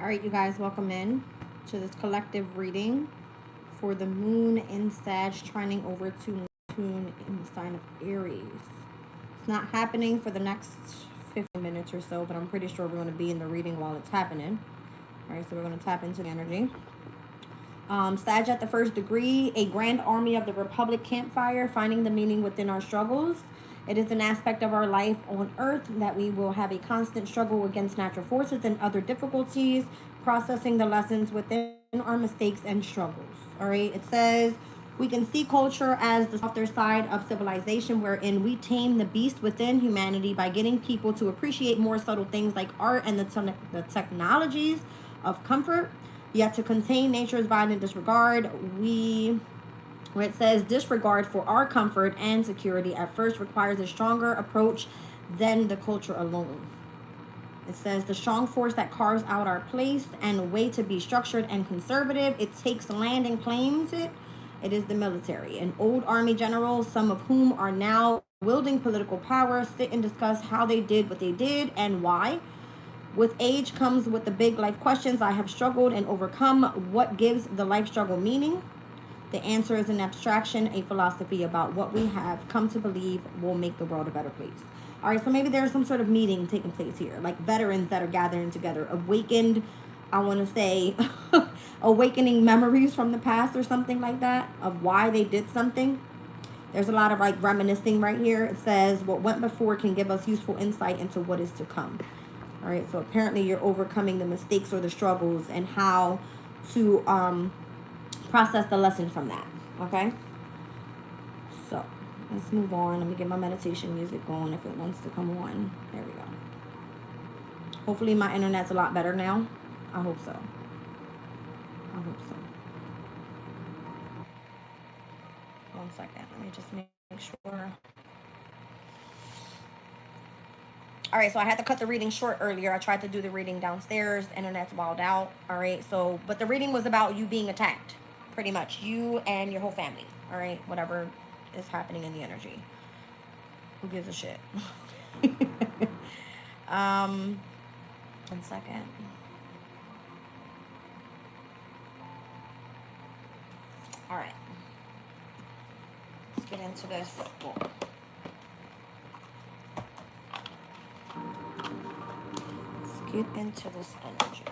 All right, you guys, welcome in to this collective reading for the moon in Sag trining over to Neptune in the sign of Aries. It's not happening for the next 15 minutes or so, but I'm pretty sure we're going to be in the reading while it's happening. All right, so we're going to tap into the energy. Sag at the first degree, a grand army of the Republic campfire, finding the meaning within our struggles. It is an aspect of our life on earth that we will have a constant struggle against natural forces and other difficulties, processing the lessons within our mistakes and struggles. All right, it says we can see culture as the softer side of civilization, wherein we tame the beast within humanity by getting people to appreciate more subtle things like art and the technologies of comfort. Yet to contain nature's violent disregard, where it says disregard for our comfort and security at first requires a stronger approach than the culture alone. It says the strong force that carves out our place and a way to be structured and conservative. It takes land and claims it. It is the military. An old army generals, some of whom are now wielding political power, sit and discuss how they did what they did and why. With age comes with the big life questions I have struggled and overcome. What gives the life struggle meaning? The answer is an abstraction, a philosophy about what we have come to believe will make the world a better place. All right, so maybe there's some sort of meeting taking place here, like veterans that are gathering together, awakened, I want to say, awakening memories from the past or something like that of why they did something. There's a lot of like reminiscing right here. It says what went before can give us useful insight into what is to come. All right, so apparently you're overcoming the mistakes or the struggles and how to process the lesson from that. Okay, so let's move on. Let me get my meditation music going if it wants to come on. There we go. Hopefully my internet's a lot better now. I hope so. I hope so. One second. Let me just make sure. All right, so I had to cut the reading short earlier. I tried to do the reading downstairs. Internet's wilded out. All right, so, but the reading was about you being attacked. Pretty much. You and your whole family. All right, whatever is happening in the energy. Who gives a shit? 1 second. All right. Let's get into this. Get into this energy.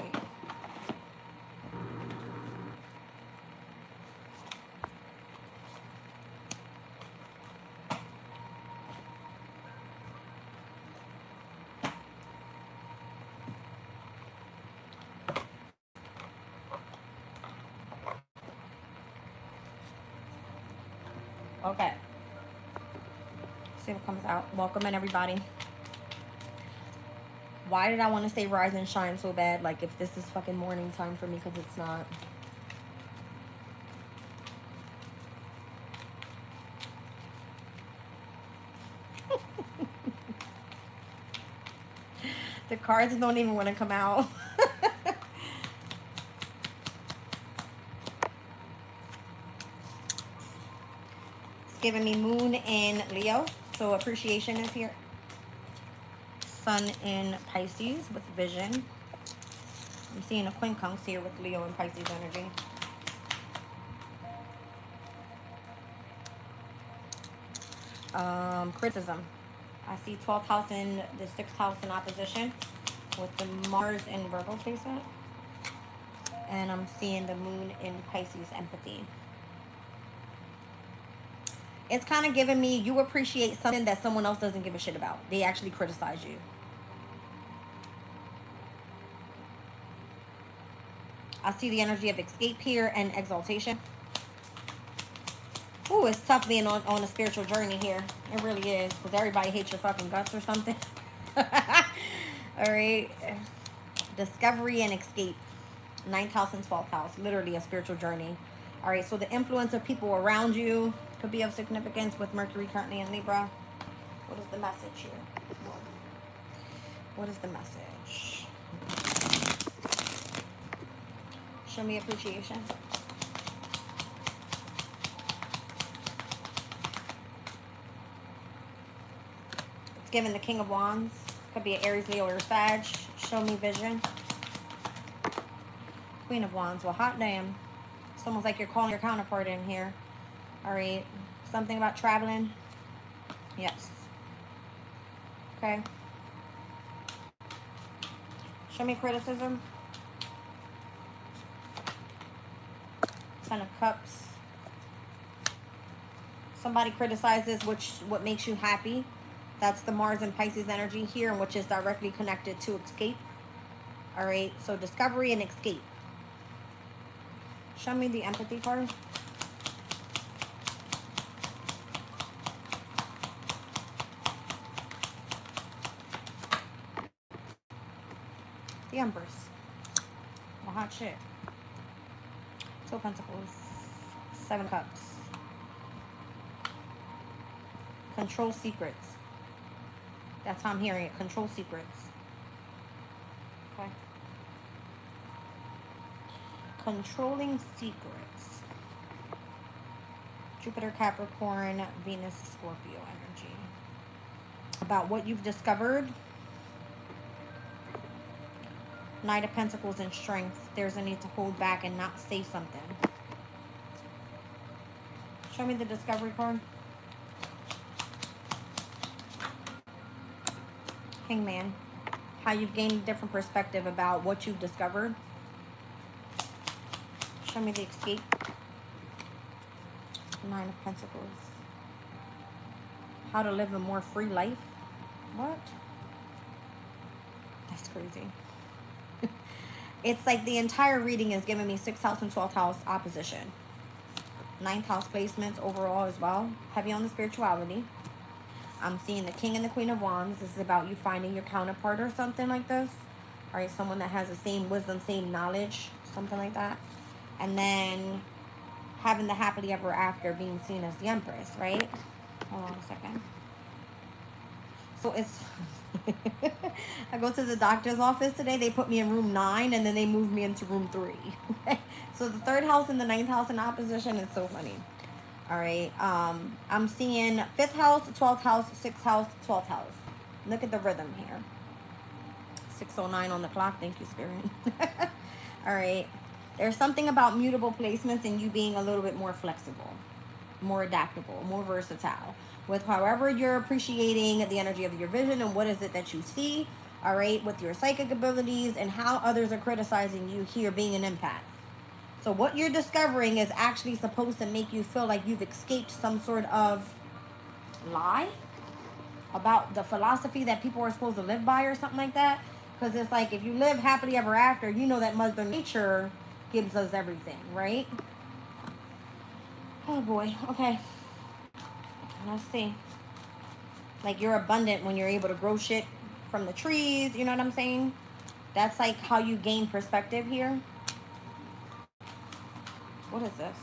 Okay. See what comes out. Welcome in, everybody. Why did I want to say rise and shine so bad? Like, if this is fucking morning time for me, because it's not. The cards don't even want to come out. It's giving me moon in Leo, so appreciation is here. Sun in Pisces with vision. I'm seeing a quincunx here with Leo and Pisces energy. Criticism. I see 12th house in the 6th house in opposition with the Mars in Virgo placement. And I'm seeing the moon in Pisces empathy. It's kind of giving me you appreciate something that someone else doesn't give a shit about. They actually criticize you. I see the energy of escape here and exaltation. Ooh, it's tough being on a spiritual journey here. It really is. Because everybody hates your fucking guts or something. All right. Discovery and escape. 9th house and 12th house. Literally a spiritual journey. All right. So the influence of people around you could be of significance with Mercury currently in Libra. What is the message here? What is the message? Show me appreciation. It's given the King of Wands. Could be an Aries, Leo, or Sag. Show me vision. Queen of Wands. Well, hot damn. It's almost like you're calling your counterpart in here. All right. Something about traveling. Yes. Okay. Show me criticism. Ten of Cups. Somebody criticizes what makes you happy. That's the Mars and Pisces energy here, which is directly connected to escape. All right, so discovery and escape. Show me the empathy card. The Empress. The hot shit. Two of Pentacles. Seven of Cups. Control secrets. That's how I'm hearing it. Control secrets. Okay. Controlling secrets. Jupiter, Capricorn, Venus, Scorpio energy. About what you've discovered. Knight of Pentacles and Strength. There's a need to hold back and not say something. Show me the discovery card. Hangman. How you've gained a different perspective about what you've discovered. Show me the escape. Nine of Pentacles. How to live a more free life. What? That's crazy. It's like the entire reading is giving me 6th house and 12th house opposition. 9th house placements overall as well. Heavy on the spirituality. I'm seeing the King and the Queen of Wands. This is about you finding your counterpart or something like this. All right, someone that has the same wisdom, same knowledge, something like that. And then having the happily ever after being seen as the Empress, right? Hold on a second. So it's... I go to the doctor's office today. They put me in room 9 and then they moved me into room 3. So the 3rd house and the 9th house in opposition is so funny. All right. I'm seeing 5th house, 12th house, 6th house, 12th house. Look at the rhythm here. 6:09 on the clock. Thank you, Spirit. All right. There's something about mutable placements and you being a little bit more flexible, more adaptable, more versatile. With however you're appreciating the energy of your vision and what is it that you see, all right, with your psychic abilities and how others are criticizing you here being an empath. So what you're discovering is actually supposed to make you feel like you've escaped some sort of lie about the philosophy that people are supposed to live by or something like that. Because it's like if you live happily ever after, you know that Mother Nature gives us everything, right? Oh boy, okay. Let's see. Like you're abundant when you're able to grow shit from the trees, you know what I'm saying? That's like how you gain perspective here. What is this?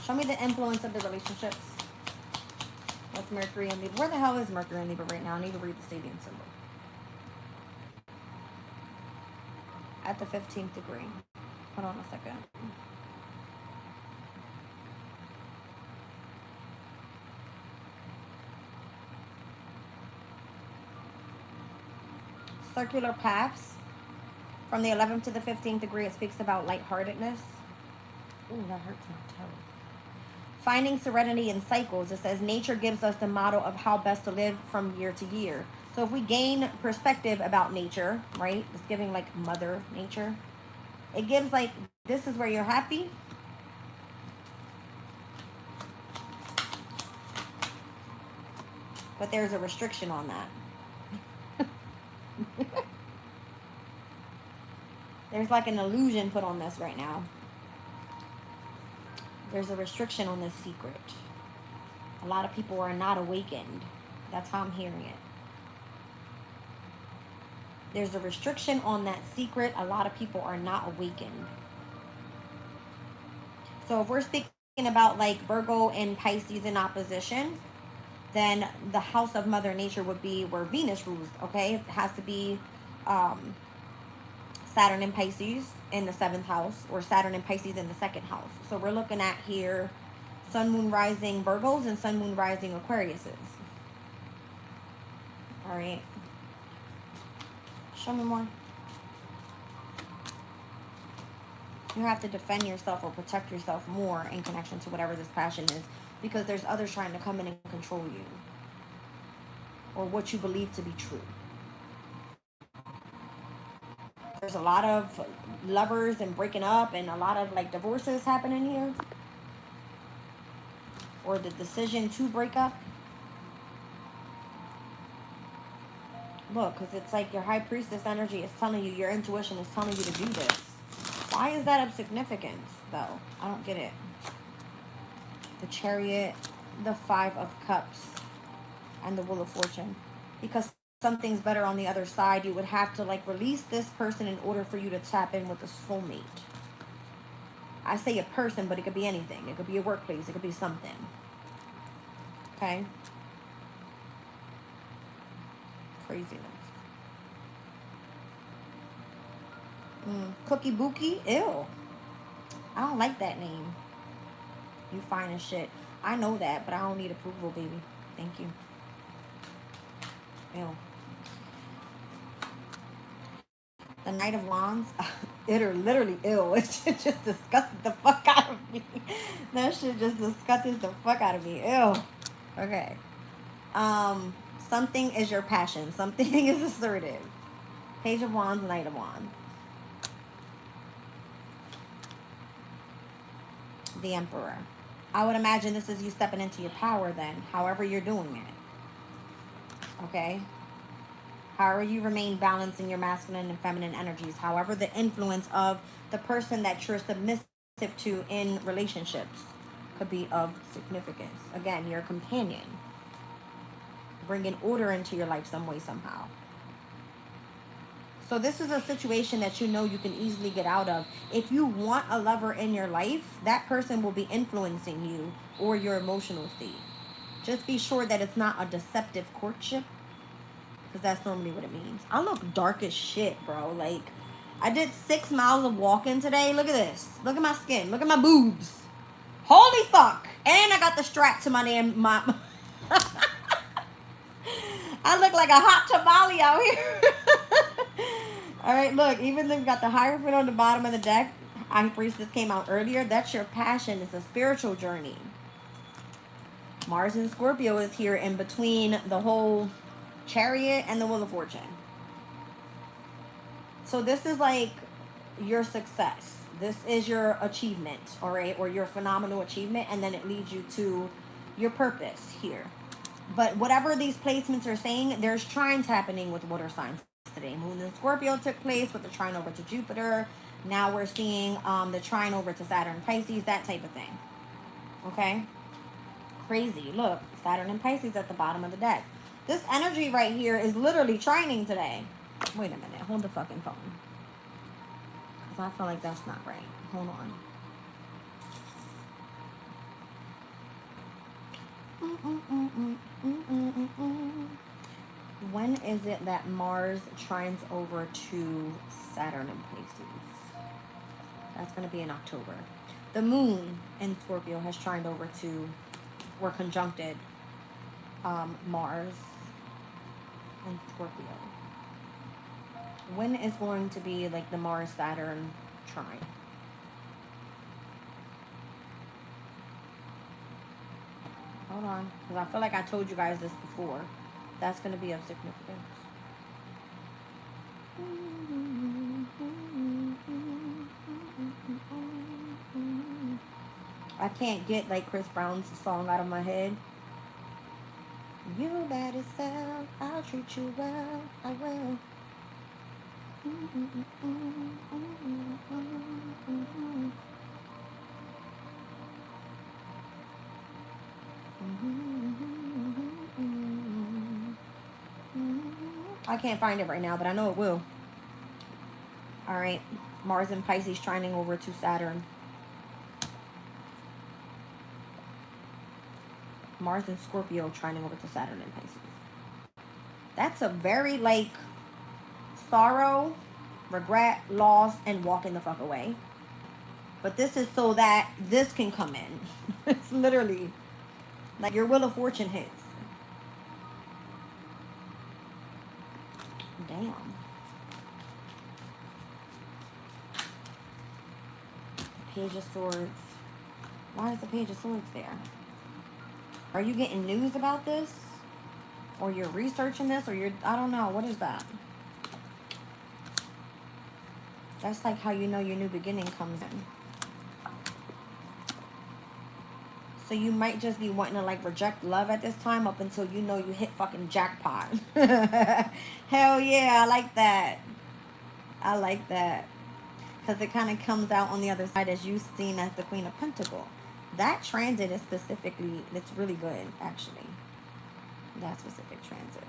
Show me the influence of the relationships. What's Mercury and Libra? Where the hell is Mercury and Libra right now? I need to read the Sabian symbol. At the 15th degree. Hold on a second. Circular paths. From the 11th to the 15th degree, it speaks about lightheartedness. Ooh, that hurts my toe. Finding serenity in cycles. It says nature gives us the model of how best to live from year to year. So if we gain perspective about nature, right? It's giving like Mother Nature. It gives like, this is where you're happy. But there's a restriction on that. There's like an illusion put on this right now. There's a restriction on this secret. A lot of people are not awakened. That's how I'm hearing it. There's a restriction on that secret. A lot of people are not awakened. So if we're speaking about like Virgo and Pisces in opposition, then the house of Mother Nature would be where Venus rules, okay? It has to be Saturn and Pisces in the 7th house or Saturn and Pisces in the 2nd house. So we're looking at here Sun, Moon, Rising Virgos and Sun, Moon, Rising Aquariuses. All right. Show me more. You have to defend yourself or protect yourself more in connection to whatever this passion is, because there's others trying to come in and control you or what you believe to be true. There's a lot of lovers and breaking up and a lot of like divorces happening here, or the decision to break up. Look, because it's like your high priestess energy is telling you, your intuition is telling you to do this. Why is that of significance, though? I don't get it. The Chariot, the Five of Cups, and the Wheel of Fortune. Because something's better on the other side, you would have to like release this person in order for you to tap in with a soulmate. I say a person, but it could be anything. It could be a workplace. It could be something. Okay? Craziness. Cookie Bookie? Ew. I don't like that name. You fine as shit. I know that, but I don't need approval, baby. Thank you. Ew. The Knight of Wands. It are literally ill. It just disgusted the fuck out of me. That shit just disgusted the fuck out of me. Ew. Okay. Something is your passion. Something is assertive. Page of Wands, Knight of Wands. The Emperor. I would imagine this is you stepping into your power then, however you're doing it. Okay? However you remain balanced in your masculine and feminine energies. However the influence of the person that you're submissive to in relationships could be of significance. Again, your companion. Bringing order into your life some way, somehow. So this is a situation that you know you can easily get out of. If you want a lover in your life, that person will be influencing you or your emotional state. Just be sure that it's not a deceptive courtship, because that's normally what it means. I look dark as shit, bro. Like, I did 6 miles of walking today. Look at this. Look at my skin. Look at my boobs. Holy fuck. And I got the strap to my damn... I look like a hot tamale out here. All right, look, even though we got the Hierophant on the bottom of the deck, High Priestess came out earlier. That's your passion. It's a spiritual journey. Mars and Scorpio is here in between the whole Chariot and the Wheel of Fortune. So this is like your success. This is your achievement, all right, or your phenomenal achievement, and then it leads you to your purpose here. But whatever these placements are saying, there's trines happening with water signs today. Moon and Scorpio took place with the trine over to Jupiter. Now we're seeing the trine over to Saturn, Pisces, that type of thing. Okay? Crazy. Look, Saturn and Pisces at the bottom of the deck. This energy right here is literally trining today. Wait a minute. Hold the fucking phone. Because I feel like that's not right. Hold on. When is it that Mars trines over to Saturn and Pisces? That's going to be in October. The Moon in Scorpio has trined over to, or conjuncted, Mars in Scorpio. When is going to be like the Mars-Saturn trine? Hold on, because I feel like I told you guys this before. That's going to be of significance. I can't get like Chris Brown's song out of my head. You better sell, I'll treat you well, I will. I can't find it right now, but I know it will. All right, Mars and Pisces trining over to Saturn. Mars and Scorpio trining over to Saturn and Pisces. That's a very like sorrow, regret, loss, and walking the fuck away. But this is so that this can come in. It's literally like your Wheel of Fortune hits. Damn. Page of Swords. Why is the Page of Swords there? Are you getting news about this? Or you're researching this? Or you're... I don't know. What is that? That's like how you know your new beginning comes in. So you might just be wanting to like reject love at this time up until you know you hit fucking jackpot. Hell yeah, I like that. I like that. Because it kind of comes out on the other side as you seen as the Queen of Pentacles. That transit is specifically, it's really good actually. That specific transit.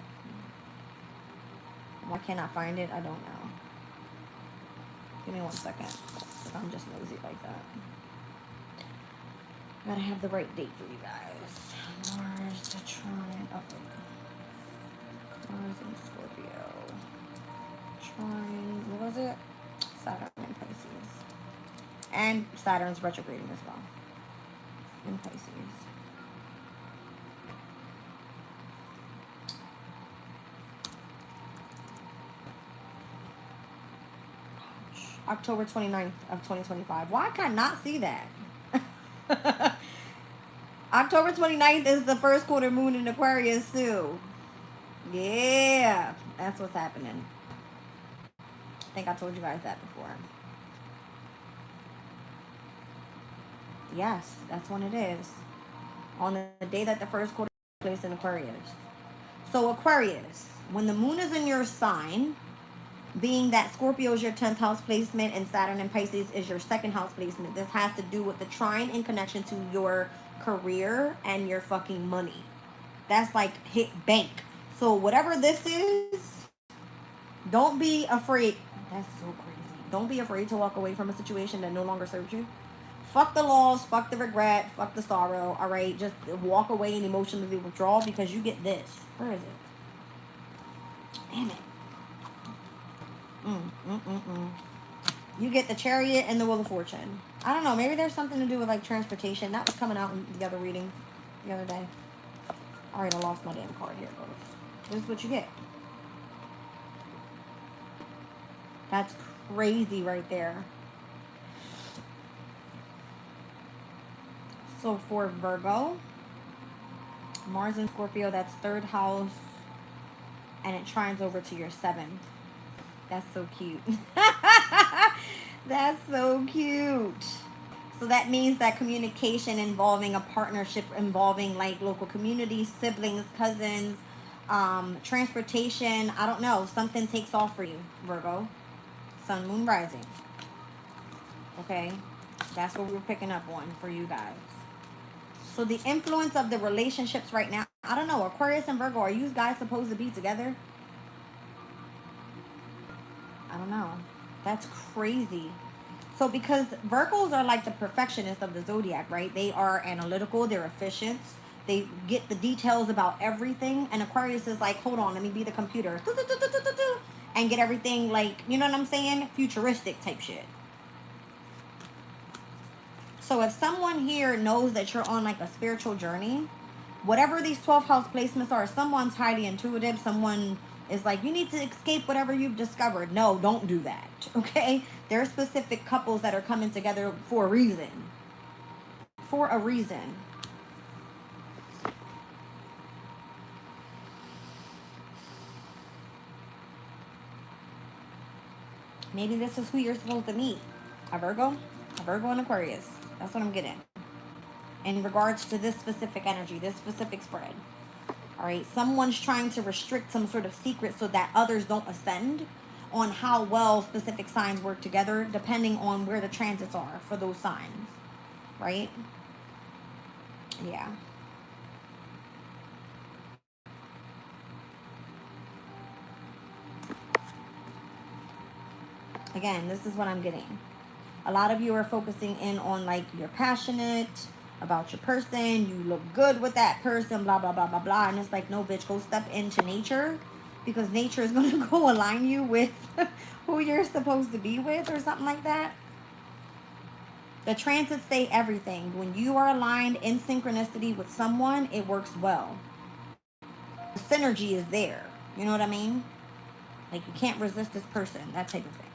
Why can't I find it? I don't know. Give me 1 second. Because I'm just nosy like that. Gotta have the right date for you guys. Mars to Trine. Oh, Mars and Scorpio. Trine. What was it? Saturn and Pisces. And Saturn's retrograding as well. In Pisces. October 29th of 2025. Why can I not see that? October 29th is the first quarter moon in Aquarius too. Yeah, that's what's happening. I think I told you guys that before. Yes, that's when it is. On the day that the first quarter takes place in Aquarius. So Aquarius, when the moon is in your sign, being that Scorpio is your 10th house placement and Saturn and Pisces is your 2nd house placement, this has to do with the trine in connection to your career and your fucking money. That's like hit bank. So whatever this is, don't be afraid. That's so crazy. Don't be afraid to walk away from a situation that no longer serves you. Fuck the loss, fuck the regret, fuck the sorrow, all right? Just walk away and emotionally withdraw because you get this. Where is it? Damn it. You get the Chariot and the Wheel of Fortune. I don't know. Maybe there's something to do with like transportation. That was coming out in the other reading the other day. All right, I lost my damn card. Here it goes. This is what you get. That's crazy right there. So for Virgo, Mars and Scorpio, that's 3rd house, and it trines over to your 7th. That's so cute. That's so cute. So that means that communication involving a partnership involving like local communities, siblings, cousins, transportation, I don't know, something takes off for you, Virgo. Sun, moon, rising. Okay? That's what we're picking up on for you guys. So the influence of the relationships right now, I don't know, Aquarius and Virgo, are you guys supposed to be together? I don't know. That's crazy. So because Virgos are like the perfectionists of the zodiac, right? They are analytical. They're efficient. They get the details about everything. And Aquarius is like, hold on, let me be the computer. And get everything like, you know what I'm saying? Futuristic type shit. So if someone here knows that you're on like a spiritual journey, whatever these 12th house placements are, someone's highly intuitive, someone is like, you need to escape whatever you've discovered. No, don't do that. Okay? There are specific couples that are coming together for a reason. For a reason. Maybe this is who you're supposed to meet. A Virgo and Aquarius. That's what I'm getting. In regards to this specific energy, this specific spread. All right, someone's trying to restrict some sort of secret so that others don't ascend on how well specific signs work together, depending on where the transits are for those signs, right? Yeah. Again, this is what I'm getting. A lot of you are focusing in on like you're passionate about your person, you look good with that person, blah, blah, blah, blah, blah. And it's like, no, bitch, go step into nature because nature is going to go align you with who you're supposed to be with or something like that. The transits say everything. When you are aligned in synchronicity with someone, it works well. The synergy is there. You know what I mean? Like you can't resist this person, that type of thing.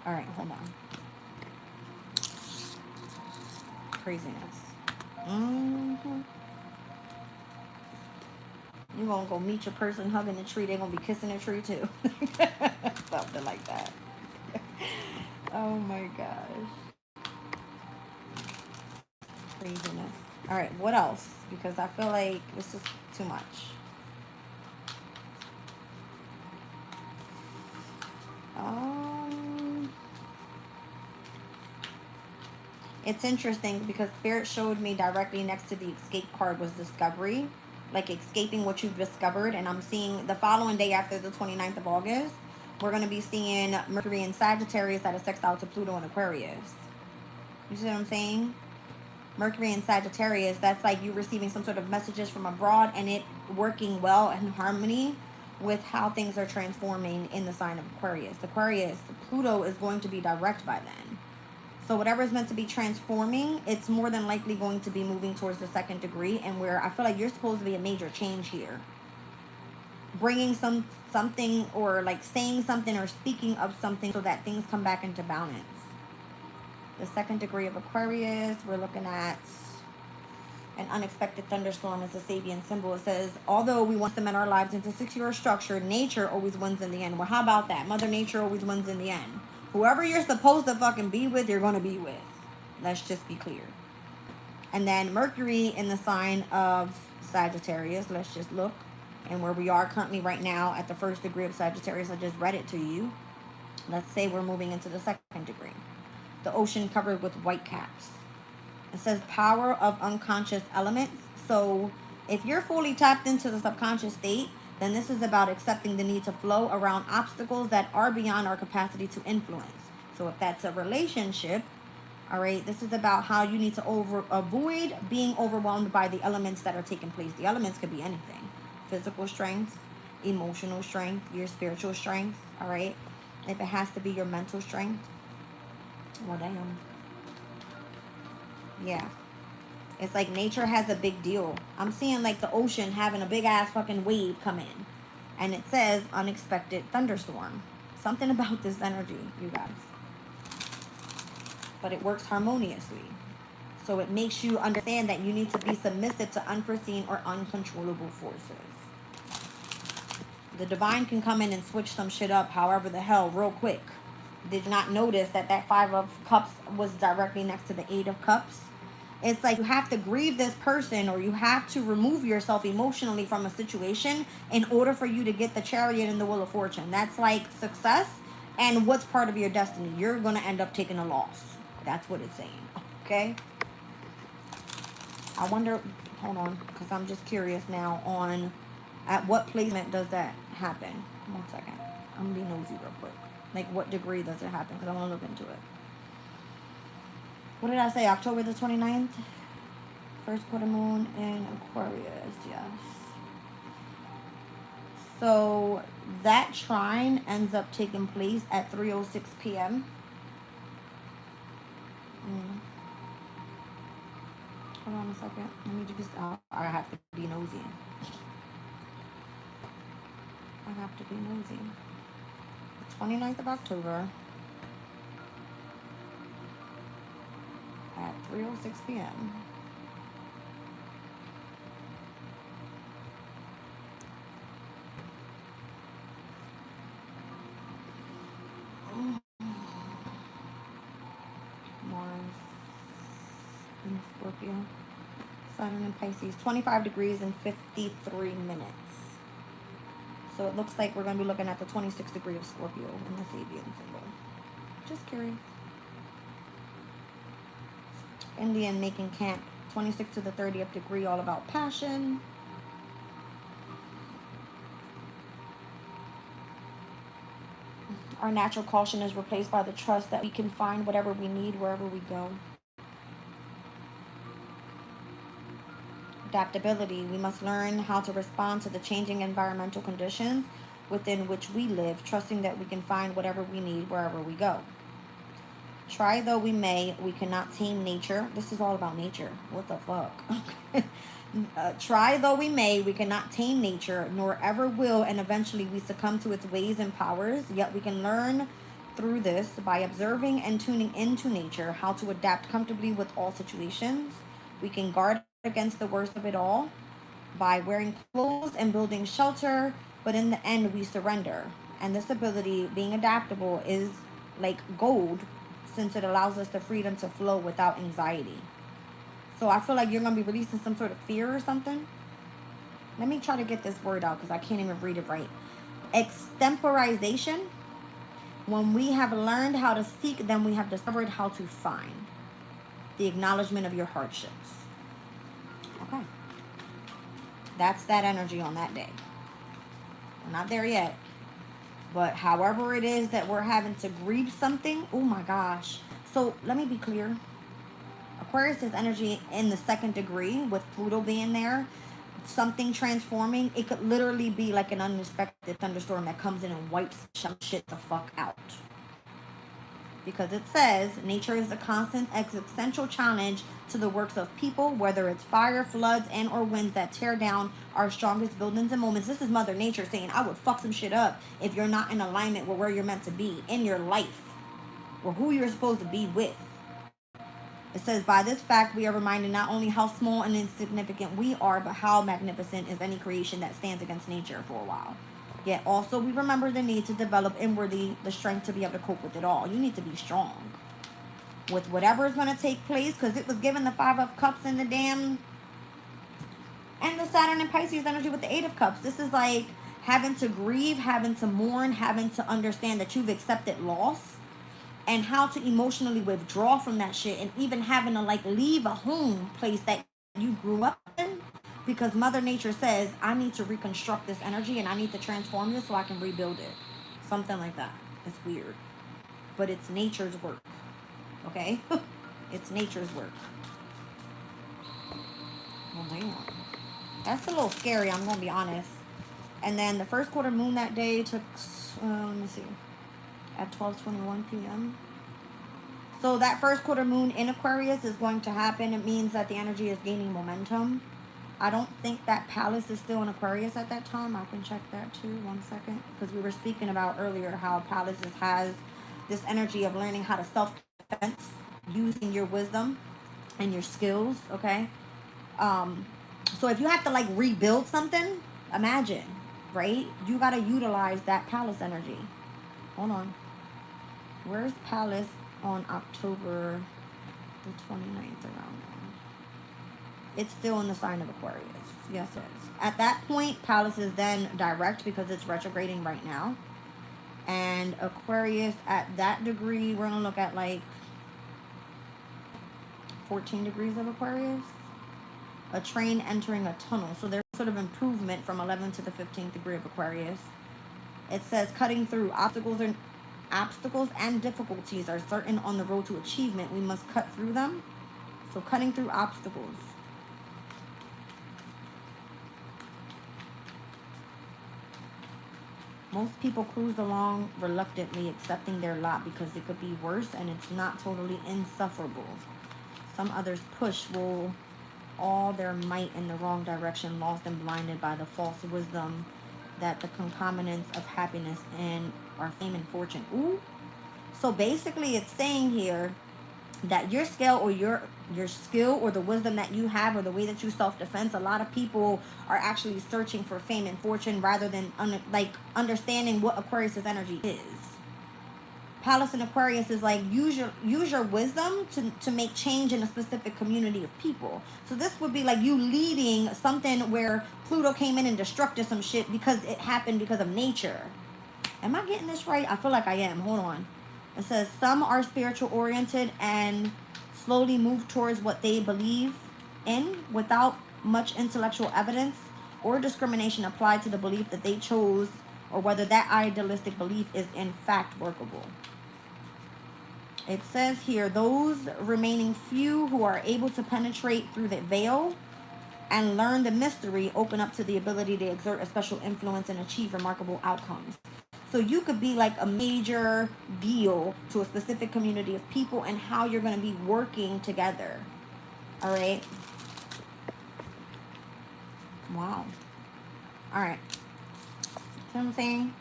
All right, hold on. Craziness. Mm-hmm. You're going to go meet your person hugging the tree. They're going to be kissing the tree too. Something like that. Oh my gosh. Craziness. All right, what else? Because I feel like this is too much. It's interesting because Spirit showed me directly next to the escape card was discovery, like escaping what you've discovered. And I'm seeing the following day after the 29th of August, we're going to be seeing Mercury in Sagittarius at a sextile to Pluto in Aquarius. You see what I'm saying? Mercury in Sagittarius, that's like you receiving some sort of messages from abroad and it working well in harmony with how things are transforming in the sign of Aquarius. Aquarius, Pluto is going to be direct by then. So whatever is meant to be transforming, it's more than likely going to be moving towards the second degree, and where I feel like you're supposed to be a major change here. Bringing something or like saying something or speaking of something so that things come back into balance. The second degree of Aquarius, we're looking at an unexpected thunderstorm as a Sabian symbol. It says, although we want to cement our lives into secure structure, nature always wins in the end. Well, how about that? Mother Nature always wins in the end. Whoever you're supposed to fucking be with, you're going to be with. Let's just be clear. And then Mercury in the sign of Sagittarius. Let's just look. And where we are currently right now at the first degree of Sagittarius, I just read it to you. Let's say we're moving into the second degree. The ocean covered with white caps. It says power of unconscious elements. So if you're fully tapped into the subconscious state, then this is about accepting the need to flow around obstacles that are beyond our capacity to influence. So if that's a relationship, all right, this is about how you need to avoid being overwhelmed by the elements that are taking place. The elements could be anything. Physical strength, emotional strength, your spiritual strength, all right? If it has to be your mental strength, well, damn. Yeah. It's like nature has a big deal. I'm seeing like the ocean having a big ass fucking wave come in. And it says unexpected thunderstorm. Something about this energy, you guys. But it works harmoniously. So it makes you understand that you need to be submissive to unforeseen or uncontrollable forces. The divine can come in and switch some shit up however the hell real quick. Did you not notice that that 5 of Cups was directly next to the 8 of Cups? It's like you have to grieve this person or you have to remove yourself emotionally from a situation in order for you to get the Chariot and the Wheel of Fortune. That's like success and what's part of your destiny. You're going to end up taking a loss. That's what it's saying. Okay? I wonder, hold on, because I'm just curious now on at what placement does that happen? 1 second. I'm going to be nosy real quick. Like what degree does it happen? Because I want to look into it. What did I say? October the 29th? First quarter moon in Aquarius, yes. So that trine ends up taking place at 3:06 p.m. Hold on a second. Let me just, I have to be nosy. I have to be nosy. The 29th of October. At 3:06 p.m. Mars in Scorpio. Saturn in Pisces. 25 degrees and 53 minutes. So it looks like we're going to be looking at the 26th degree of Scorpio in the Sabian symbol. Just curious. Indian making camp, 26th to the 30th degree, all about passion. Our natural caution is replaced by the trust that we can find whatever we need wherever we go. Adaptability. We must learn how to respond to the changing environmental conditions within which we live, trusting that we can find whatever we need wherever we go. Try though we may, we cannot tame nature. This is all about nature. What the fuck? Try though we may, we cannot tame nature, nor ever will, and eventually we succumb to its ways and powers. Yet we can learn through this by observing and tuning into nature, how to adapt comfortably with all situations. We can guard against the worst of it all by wearing clothes and building shelter, but in the end, we surrender. And this ability, being adaptable, is like gold since it allows us the freedom to flow without anxiety. So I feel like you're going to be releasing some sort of fear or something. Let me try to get this word out because I can't even read it right. Extemporization. When we have learned how to seek, then we have discovered how to find. The acknowledgement of your hardships. Okay. That's that energy on that day. We're not there yet. But however it is that we're having to grieve something, oh my gosh. So let me be clear. Aquarius is energy in the second degree with Pluto being there. Something transforming. It could literally be like an unexpected thunderstorm that comes in and wipes some shit the fuck out. Because it says nature is a constant existential challenge to the works of people, whether it's fire, floods, and or winds that tear down our strongest buildings and moments. This is Mother Nature saying, I would fuck some shit up if you're not in alignment with where you're meant to be in your life or who you're supposed to be with. It says, by this fact, we are reminded not only how small and insignificant we are, but how magnificent is any creation that stands against nature for a while. Yet also we remember the need to develop inwardly the strength to be able to cope with it all. You need to be strong with whatever is going to take place, because it was given the 5 of Cups and the damn, and the Saturn and Pisces energy with the 8 of Cups. This is like having to grieve, having to mourn, having to understand that you've accepted loss, and how to emotionally withdraw from that shit, and even having to like leave a home place that you grew up in, because Mother Nature says, I need to reconstruct this energy and I need to transform this so I can rebuild it. Something like that. It's weird. But it's nature's work. Okay? It's nature's work. Oh, damn. That's a little scary, I'm going to be honest. And then the first quarter moon that day took, let me see, at 12:21 p.m. So that first quarter moon in Aquarius is going to happen. It means that the energy is gaining momentum. I don't think that Palace is still in Aquarius at that time. I can check that too. 1 second. Because we were speaking about earlier how Palace has this energy of learning how to self-defense using your wisdom and your skills. Okay. So if you have to like rebuild something, imagine, right? You got to utilize that Palace energy. Hold on. Where's Palace on October the 29th around now? It's still in the sign of Aquarius. Yes, it is. At that point, Palace is then direct because it's retrograding right now. And Aquarius at that degree, we're going to look at like 14 degrees of Aquarius. A train entering a tunnel. So there's sort of improvement from 11 to the 15th degree of Aquarius. It says cutting through obstacles and difficulties are certain on the road to achievement. We must cut through them. So cutting through obstacles. Most people cruise along reluctantly, accepting their lot because it could be worse and it's not totally insufferable. Some others push will all their might in the wrong direction, lost and blinded by the false wisdom that the concomitants of happiness and our fame and fortune. Ooh. So basically it's saying here that your skill or your skill or the wisdom that you have or the way that you self-defense, a lot of people are actually searching for fame and fortune rather than understanding what Aquarius's energy is. Palace in Aquarius is like use your wisdom to make change in a specific community of people. So this would be like you leading something where Pluto came in and destructed some shit because it happened because of nature. Am I getting this right? I feel like I am. Hold on. It says some are spiritual oriented and slowly move towards what they believe in without much intellectual evidence or discrimination applied to the belief that they chose, or whether that idealistic belief is in fact workable. It says here, those remaining few who are able to penetrate through the veil and learn the mystery open up to the ability to exert a special influence and achieve remarkable outcomes. So you could be like a major deal to a specific community of people and how you're going to be working together. All right. Wow. All right. See what I'm saying?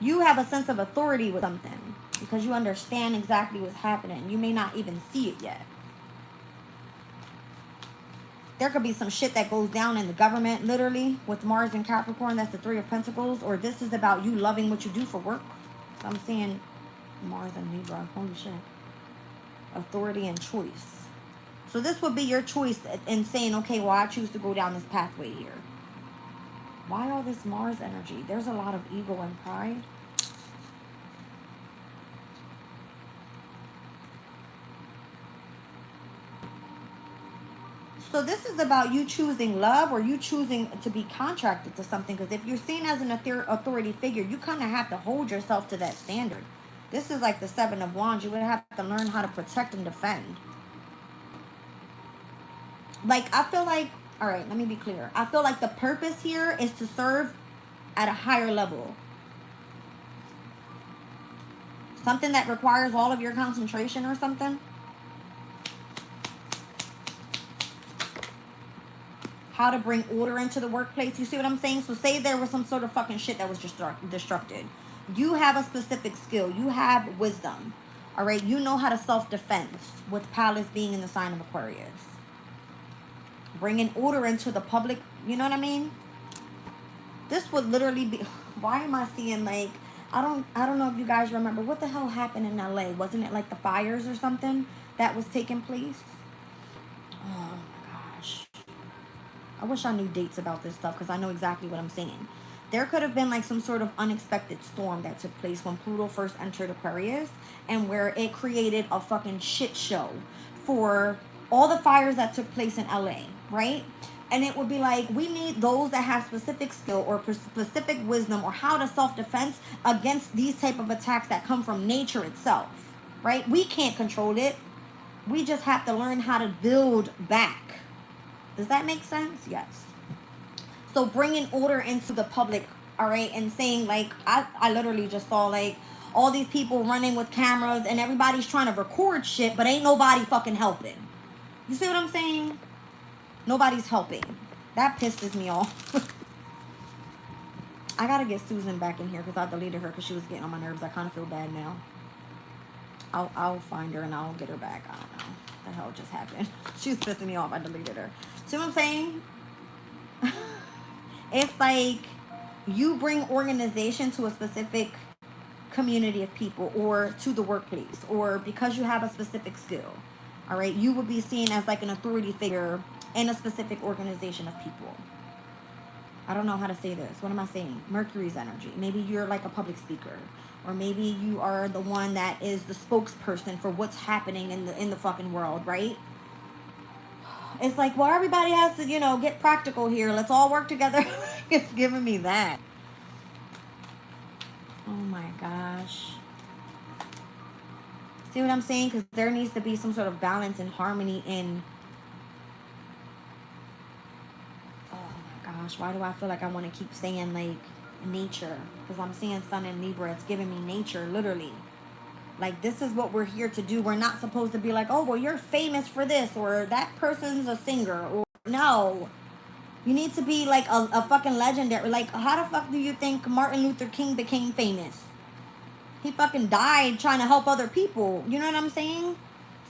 You have a sense of authority with something. because you understand exactly what's happening. You may not even see it yet. There could be some shit that goes down in the government, literally, with Mars and Capricorn. That's the Three of Pentacles. Or this is about you loving what you do for work. So I'm saying Mars and Libra. Holy shit. Authority and choice. So this would be your choice in saying, okay, well, I choose to go down this pathway here. Why all this Mars energy? There's a lot of ego and pride. So this is about you choosing love or you choosing to be contracted to something. Because if you're seen as an authority figure, you kind of have to hold yourself to that standard. This is like the Seven of Wands. You would have to learn how to protect and defend. Like, I feel like, all right, let me be clear. I feel like the purpose here is to serve at a higher level. Something that requires all of your concentration or something. How to bring order into the workplace. You see what I'm saying? So say there was some sort of fucking shit that was just destructed. You have a specific skill. You have wisdom. All right? You know how to self-defense, with Pallas being in the sign of Aquarius. Bringing order into the public. You know what I mean? This would literally be... Why am I seeing like... I don't know if you guys remember. What the hell happened in LA? Wasn't it like the fires or something that was taking place? Oh my gosh. I wish I knew dates about this stuff because I know exactly what I'm saying. There could have been like some sort of unexpected storm that took place when Pluto first entered Aquarius, and where it created a fucking shit show for all the fires that took place in LA, right? And it would be like, we need those that have specific skill or specific wisdom or how to self-defense against these type of attacks that come from nature itself, right? We can't control it. We just have to learn how to build back. Does that make sense? Yes. So bringing order into the public, all right, and saying like, I literally just saw like all these people running with cameras and everybody's trying to record shit, but ain't nobody fucking helping. You see what I'm saying? Nobody's helping. That pisses me off. I gotta get Susan back in here because I deleted her because she was getting on my nerves. I kind of feel bad now. I'll find her and I'll get her back. I don't know. What the hell just happened? She was pissing me off. I deleted her. See what I'm saying? It's like you bring organization to a specific community of people or to the workplace, or because you have a specific skill. All right, you would be seen as like an authority figure in a specific organization of people. I don't know how to say this. What am I saying? Mercury's energy. Maybe you're like a public speaker, or maybe you are the one that is the spokesperson for what's happening in the fucking world, right? It's like, well, everybody has to, you know, get practical here. Let's all work together. It's giving me that. Oh my gosh. See what I'm saying? Because there needs to be some sort of balance and harmony in... Oh my gosh. Why do I feel like I want to keep saying, like, nature? Because I'm seeing Sun in Libra. It's giving me nature, literally. Like, this is what we're here to do. We're not supposed to be like, oh, well, you're famous for this, or that person's a singer. Or no. You need to be, like, a fucking legendary. Like, how the fuck do you think Martin Luther King became famous? He fucking died trying to help other people. You know what I'm saying?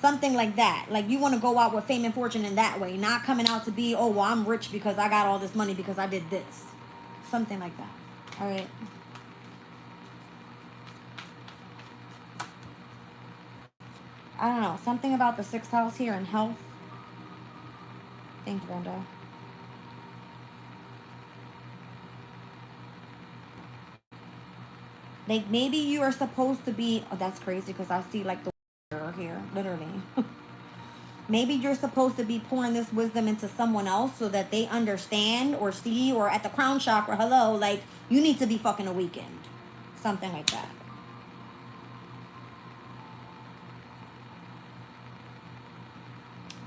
Something like that. Like, you want to go out with fame and fortune in that way. Not coming out to be, oh, well, I'm rich because I got all this money because I did this. Something like that. All right. I don't know. Something about the 6th house here in health. Thank you, Brenda. Like, maybe you are supposed to be... Oh, that's crazy because I see, like, the here. Literally. Maybe you're supposed to be pouring this wisdom into someone else so that they understand or see, or at the crown chakra, hello, like, you need to be fucking awakened. Something like that.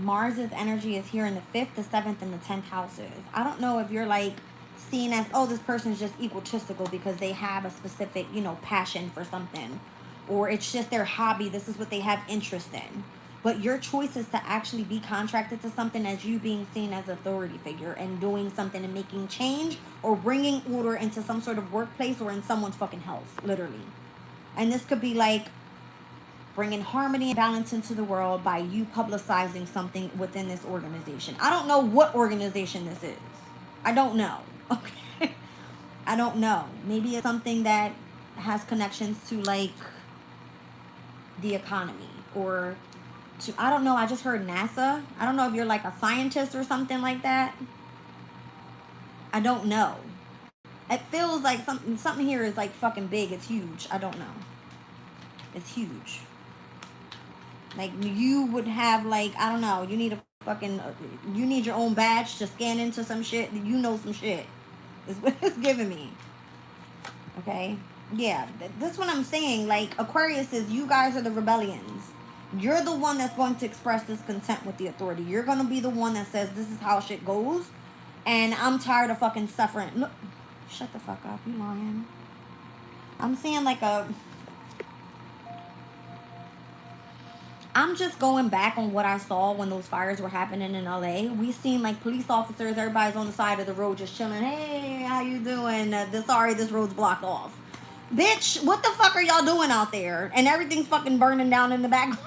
Mars's energy is here in the 5th, the 7th, and the 10th houses. I don't know if you're like seen as, oh, this person's just egotistical because they have a specific, you know, passion for something, or it's just their hobby. This is what they have interest in. But your choice is to actually be contracted to something as you being seen as an authority figure and doing something and making change or bringing order into some sort of workplace or in someone's fucking health, literally. And this could be like bringing harmony and balance into the world by you publicizing something within this organization. I don't know what organization this is. I don't know. Okay. I don't know. Maybe it's something that has connections to like the economy or to, I don't know. I just heard NASA. I don't know if you're like a scientist or something like that. I don't know. It feels like something here is like fucking big. It's huge. I don't know. It's huge. Like you would have like, I don't know, you need a fucking, you need your own badge to scan into some shit. You know some shit. Is what it's giving me. Okay? Yeah, this is what I'm saying. Like Aquarius is, you guys are the rebellions. You're the one that's going to express discontent with the authority. You're going to be the one that says this is how shit goes. And I'm tired of fucking suffering. Look, shut the fuck up. You lying. I'm seeing like a... I'm just going back on what I saw when those fires were happening in LA. We seen like police officers, everybody's on the side of the road just chilling. Hey, how you doing? Sorry, this road's blocked off. Bitch, what the fuck are y'all doing out there? And everything's fucking burning down in the background.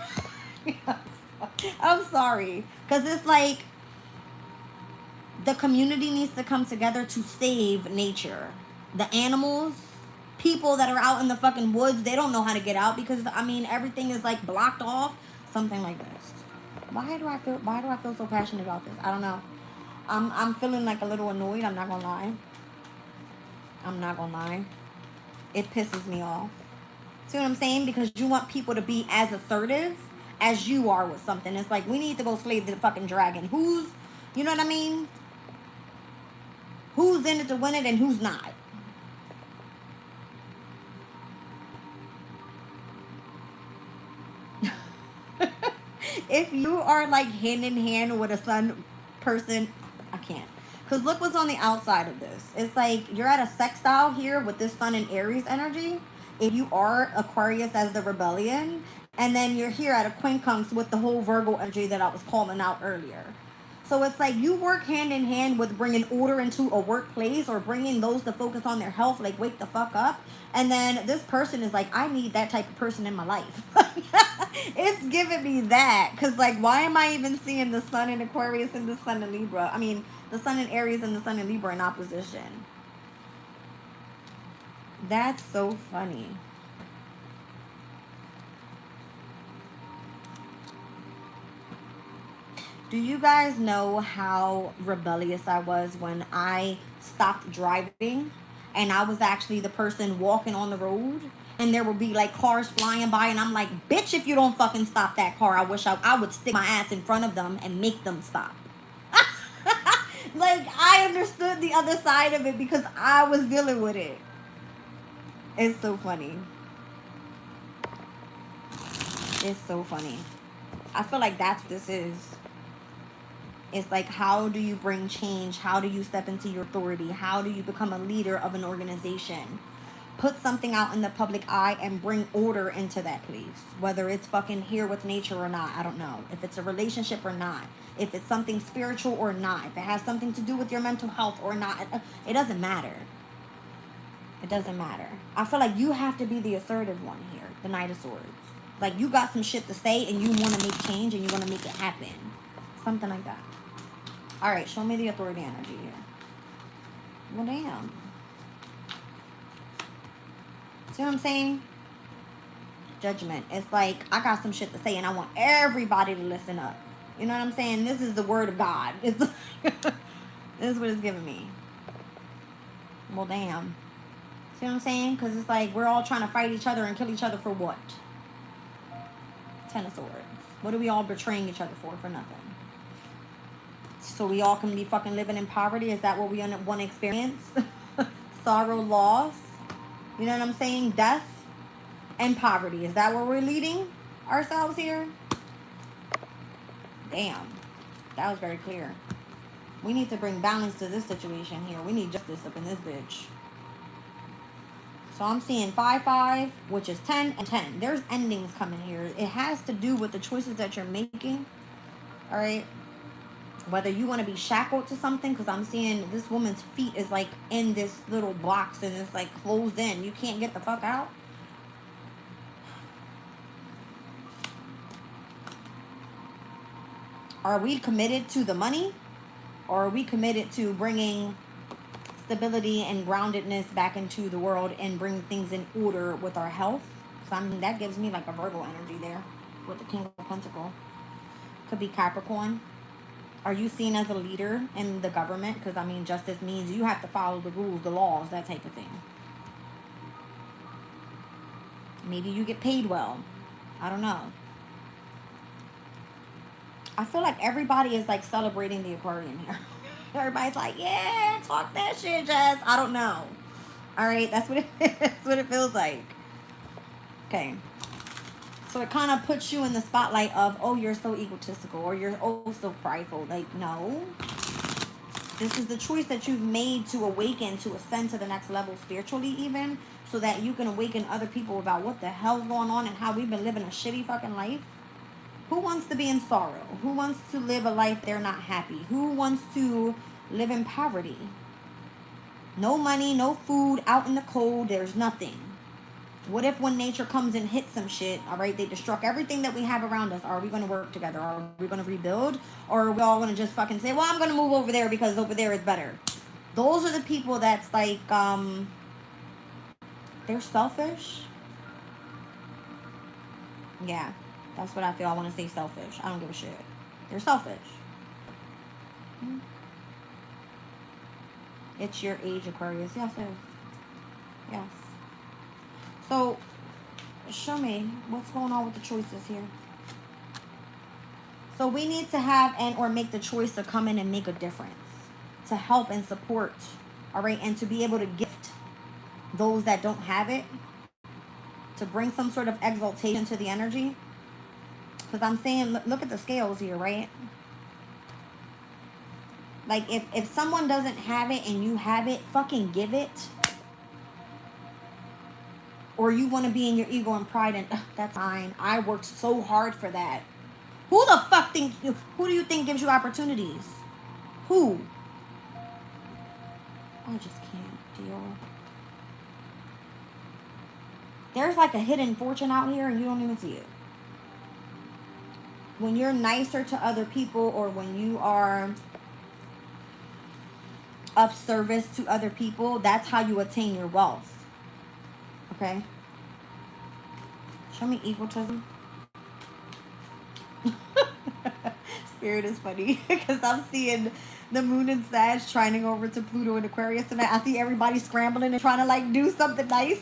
I'm sorry. Because it's like the community needs to come together to save nature. The animals, people that are out in the fucking woods, they don't know how to get out because, I mean, everything is like blocked off. Something like this. Why do I feel so passionate about this? I don't know. I'm feeling like a little annoyed. I'm not gonna lie. It pisses me off. See what I'm saying? Because you want people to be as assertive as you are with something. It's like, we need to go slay the fucking dragon. Who's, you know what I mean? Who's in it to win it and who's not? If you are like hand in hand with a sun person, I can't. Because look what's on the outside of this. It's like you're at a sextile here with this sun and Aries energy. If you are Aquarius as the rebellion, and then you're here at a quincunx with the whole Virgo energy that I was calling out earlier. So it's like you work hand in hand with bringing order into a workplace or bringing those to focus on their health, like wake the fuck up. And then this person is like, I need that type of person in my life. It's giving me that. Because like, why am I even seeing the sun in Aquarius and the sun in Libra? I mean, the sun in Aries and the sun in Libra in opposition. That's so funny. Do you guys know how rebellious I was when I stopped driving and I was actually the person walking on the road and there would be like cars flying by and I'm like, bitch, if you don't fucking stop that car, I wish I would stick my ass in front of them and make them stop. Like, I understood the other side of it because I was dealing with it. It's so funny. It's so funny. I feel like that's what this is. It's like, how do you bring change? How do you step into your authority? How do you become a leader of an organization? Put something out in the public eye and bring order into that place. Whether it's fucking here with nature or not, I don't know. If it's a relationship or not. If it's something spiritual or not. If it has something to do with your mental health or not. It doesn't matter. It doesn't matter. I feel like you have to be the assertive one here. The Knight of Swords. Like, you got some shit to say and you want to make change and you want to make it happen. Something like that. Alright, show me the authority energy here. Well, damn. See what I'm saying? Judgment. It's like, I got some shit to say and I want everybody to listen up. You know what I'm saying? This is the word of God. It's this is what it's giving me. Well, damn. See what I'm saying? Because it's like, we're all trying to fight each other and kill each other for what? Ten of Swords. What are we all betraying each other for nothing? So we all can be fucking living in poverty? Is that what we want to experience? Sorrow, loss. You know what I'm saying? Death and poverty. Is that where we're leading ourselves here? Damn. That was very clear. We need to bring balance to this situation here. We need justice up in this bitch. So I'm seeing 5-5, which is 10 and 10. There's endings coming here. It has to do with the choices that you're making. All right. Whether you want to be shackled to something, because I'm seeing this woman's feet is like in this little box and it's like closed in. You can't get the fuck out. Are we committed to the money? Or are we committed to bringing stability and groundedness back into the world and bring things in order with our health? So I mean, that gives me like a Virgo energy there with the King of Pentacles. Could be Capricorn. Are you seen as a leader in the government? Because I mean, justice means you have to follow the rules, the laws, that type of thing. Maybe you get paid well. I don't know. I feel like everybody is like celebrating the Aquarian here. Everybody's like, yeah, talk that shit, Jess. I don't know. All right, that's what that's what it feels like. Okay. So it kind of puts you in the spotlight of, oh, you're so egotistical, or you're oh so prideful. Like, no. This is the choice that you've made to awaken, to ascend to the next level spiritually even, so that you can awaken other people about what the hell's going on and how we've been living a shitty fucking life. Who wants to be in sorrow? Who wants to live a life they're not happy? Who wants to live in poverty? No money, no food, out in the cold, there's nothing. What if when nature comes and hits some shit, all right, they destruct everything that we have around us? Are we going to work together? Are we going to rebuild? Or are we all going to just fucking say, well, I'm going to move over there because over there is better? Those are the people that's like, they're selfish. Yeah. That's what I feel. I want to say selfish. I don't give a shit. They're selfish. It's your age, Aquarius. Yes, it is. Yes. So, show me what's going on with the choices here. So we need to have and or make the choice to come in and make a difference. To help and support. All right. And to be able to gift those that don't have it. To bring some sort of exaltation to the energy. Because I'm saying, look at the scales here, right? Like, if someone doesn't have it and you have it, fucking give it. Or you want to be in your ego and pride and, that's fine. I worked so hard for that. Who the fuck who do you think gives you opportunities? Who? I just can't deal. There's like a hidden fortune out here and you don't even see it. When you're nicer to other people, or when you are of service to other people, that's how you attain your wealth. Okay? Show me egotism. Spirit is funny because I'm seeing the moon and Sag trining over to Pluto and Aquarius tonight. I see everybody scrambling and trying to like do something nice.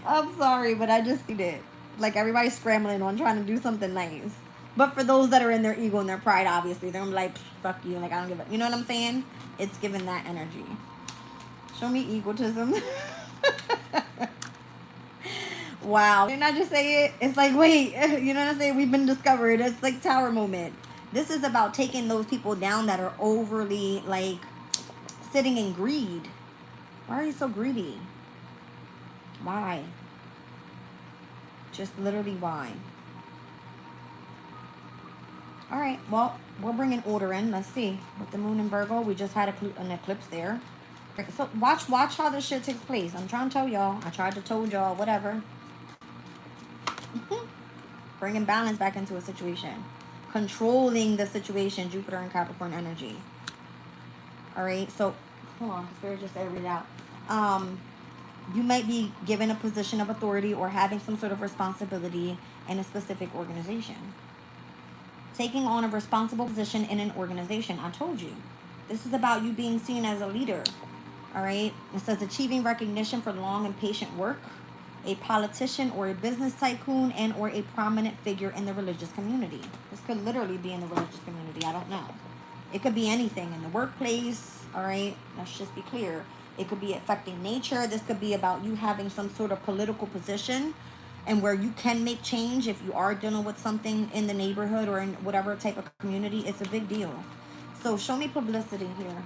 I'm sorry, but I just seen it. Like, everybody's scrambling on trying to do something nice. But for those that are in their ego and their pride, obviously, they're like, fuck you. Like, I don't give a... You know what I'm saying? It's giving that energy. Show me egotism. Wow. Didn't I just say it? It's like, wait. You know what I'm saying? We've been discovered. It's like tower moment. This is about taking those people down that are overly, like, sitting in greed. Why are you so greedy? Why? Just literally why? All right, well, we're bringing order in. Let's see. With the moon in Virgo, we just had an eclipse there. So watch how this shit takes place. I'm trying to tell y'all. I tried to told y'all, whatever. Bringing balance back into a situation. Controlling the situation, Jupiter and Capricorn energy. All right, so, hold on. Spirit just said read it out. You might be given a position of authority or having some sort of responsibility in a specific organization. Taking on a responsible position in an organization. I told you. This is about you being seen as a leader. All right. It says achieving recognition for long and patient work. A politician or a business tycoon and or a prominent figure in the religious community. This could literally be in the religious community. I don't know. It could be anything in the workplace. All right. Let's just be clear. It could be affecting nature. This could be about you having some sort of political position and where you can make change if you are dealing with something in the neighborhood or in whatever type of community. It's a big deal. So show me publicity here.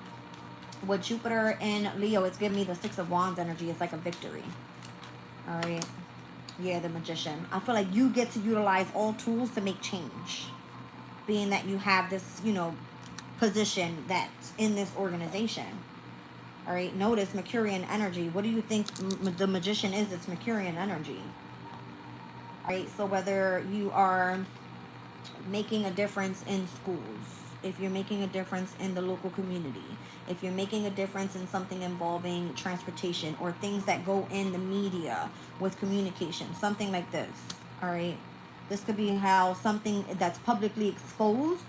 With Jupiter and Leo, it's giving me the Six of Wands energy. It's like a victory. All right. Yeah, the Magician. I feel like you get to utilize all tools to make change. Being that you have this, position that's in this organization. All right, notice Mercurian energy. What do you think the Magician is? It's Mercurian energy. All right, so whether you are making a difference in schools, if you're making a difference in the local community, if you're making a difference in something involving transportation or things that go in the media with communication, something like this, all right? This could be how something that's publicly exposed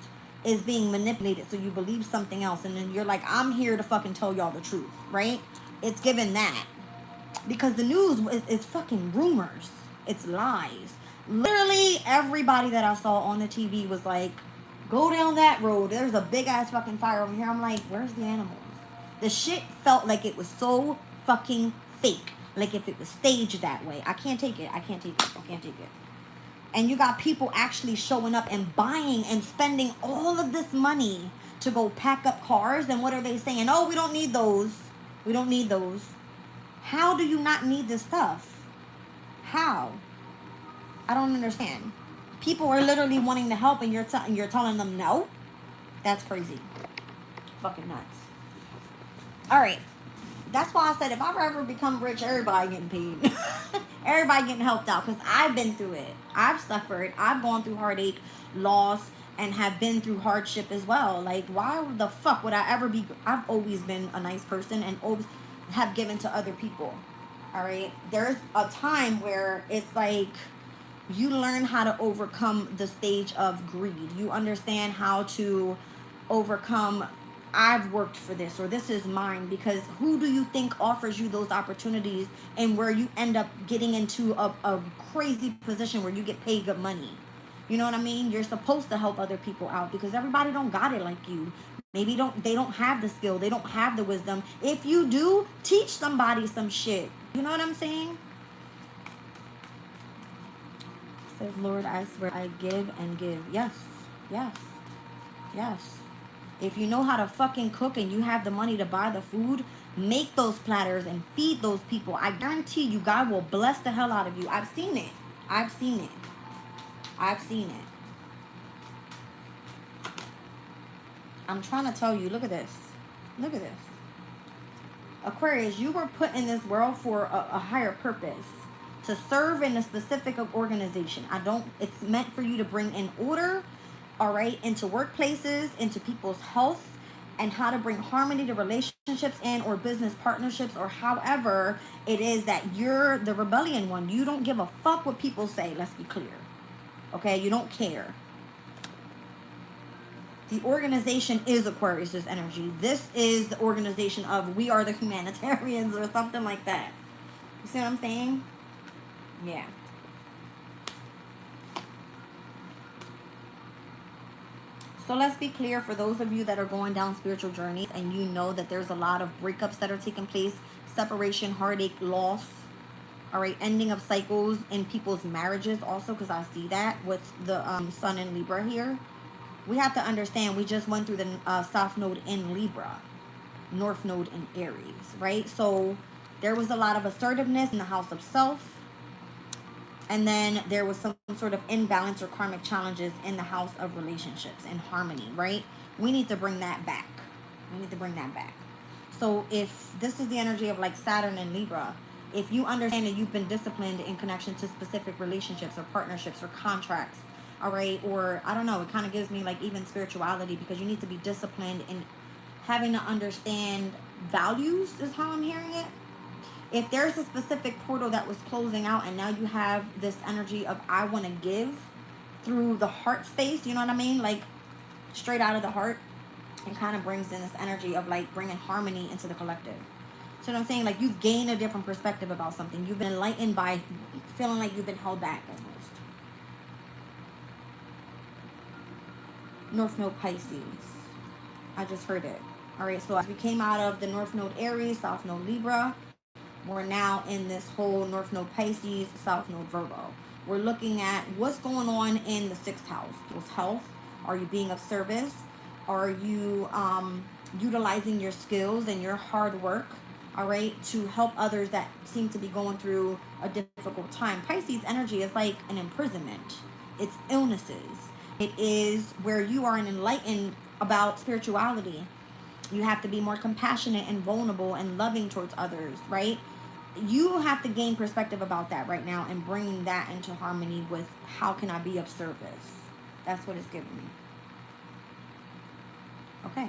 is being manipulated so you believe something else, and then you're like, I'm here to fucking tell y'all the truth, right? It's given that. Because the news is fucking rumors. It's lies. Literally everybody that I saw on the TV was like, go down that road. There's a big ass fucking fire over here. I'm like, where's the animals? The shit felt like it was so fucking fake. Like if it was staged that way. I can't take it. I can't take it. I can't take it. And you got people actually showing up and buying and spending all of this money to go pack up cars. And what are they saying? Oh, we don't need those. We don't need those. How do you not need this stuff? How? I don't understand. People are literally wanting to help and you're telling them no? That's crazy. Fucking nuts. Alright. That's why I said if I ever become rich, everybody getting paid. Everybody getting helped out. Because I've been through it. I've suffered. I've gone through heartache, loss, and have been through hardship as well. Like, why the fuck would I ever be... I've always been a nice person and always have given to other people. Alright? There's a time where it's like... You learn how to overcome the stage of greed. You understand how to overcome, I've worked for this, or this is mine. Because who do you think offers you those opportunities and where you end up getting into a crazy position where you get paid good money? You know what I mean? You're supposed to help other people out because everybody don't got it like you. Maybe they don't have the skill. They don't have the wisdom. If you do, teach somebody some shit. You know what I'm saying? Says, Lord, I swear I give and give. Yes, yes, yes. If you know how to fucking cook and you have the money to buy the food, make those platters and feed those people. I guarantee you God will bless the hell out of you. I've seen it. I've seen it. I've seen it. I'm trying to tell you, look at this. Look at this. Aquarius, you were put in this world for a higher purpose. To serve in a specific organization. It's meant for you to bring in order, all right, into workplaces, into people's health, and how to bring harmony to relationships and or business partnerships, or however it is that you're the rebellion one. You don't give a fuck what people say, let's be clear. Okay, you don't care. The organization is Aquarius's energy. This is the organization of we are the humanitarians or something like that. You see what I'm saying? Yeah. So let's be clear for those of you that are going down spiritual journeys and you know that there's a lot of breakups that are taking place, separation, heartache, loss, all right, ending of cycles in people's marriages also, because I see that with the Sun in Libra here. We have to understand we just went through the South Node in Libra, North Node in Aries, right? So there was a lot of assertiveness in the house of self. And then there was some sort of imbalance or karmic challenges in the house of relationships and harmony, right? We need to bring that back. We need to bring that back. So if this is the energy of like Saturn and Libra, if you understand that you've been disciplined in connection to specific relationships or partnerships or contracts, all right, or I don't know, it kind of gives me like even spirituality because you need to be disciplined in having to understand values is how I'm hearing it. If there's a specific portal that was closing out and now you have this energy of I want to give through the heart space, you know what I mean? Like straight out of the heart, it kind of brings in this energy of like bringing harmony into the collective. So what I'm saying, like you've gained a different perspective about something. You've been enlightened by feeling like you've been held back almost. North Node Pisces. I just heard it. All right, so as we came out of the North Node Aries, South Node Libra, we're now in this whole North Node Pisces, South Node Virgo. We're looking at what's going on in the 6th house. People's health. Are you being of service? Are you utilizing your skills and your hard work, all right, to help others that seem to be going through a difficult time? Pisces energy is like an imprisonment. It's illnesses. It is where you are enlightened about spirituality. You have to be more compassionate and vulnerable and loving towards others, right? You have to gain perspective about that right now and bringing that into harmony with how can I be of service? That's what it's giving me. Okay.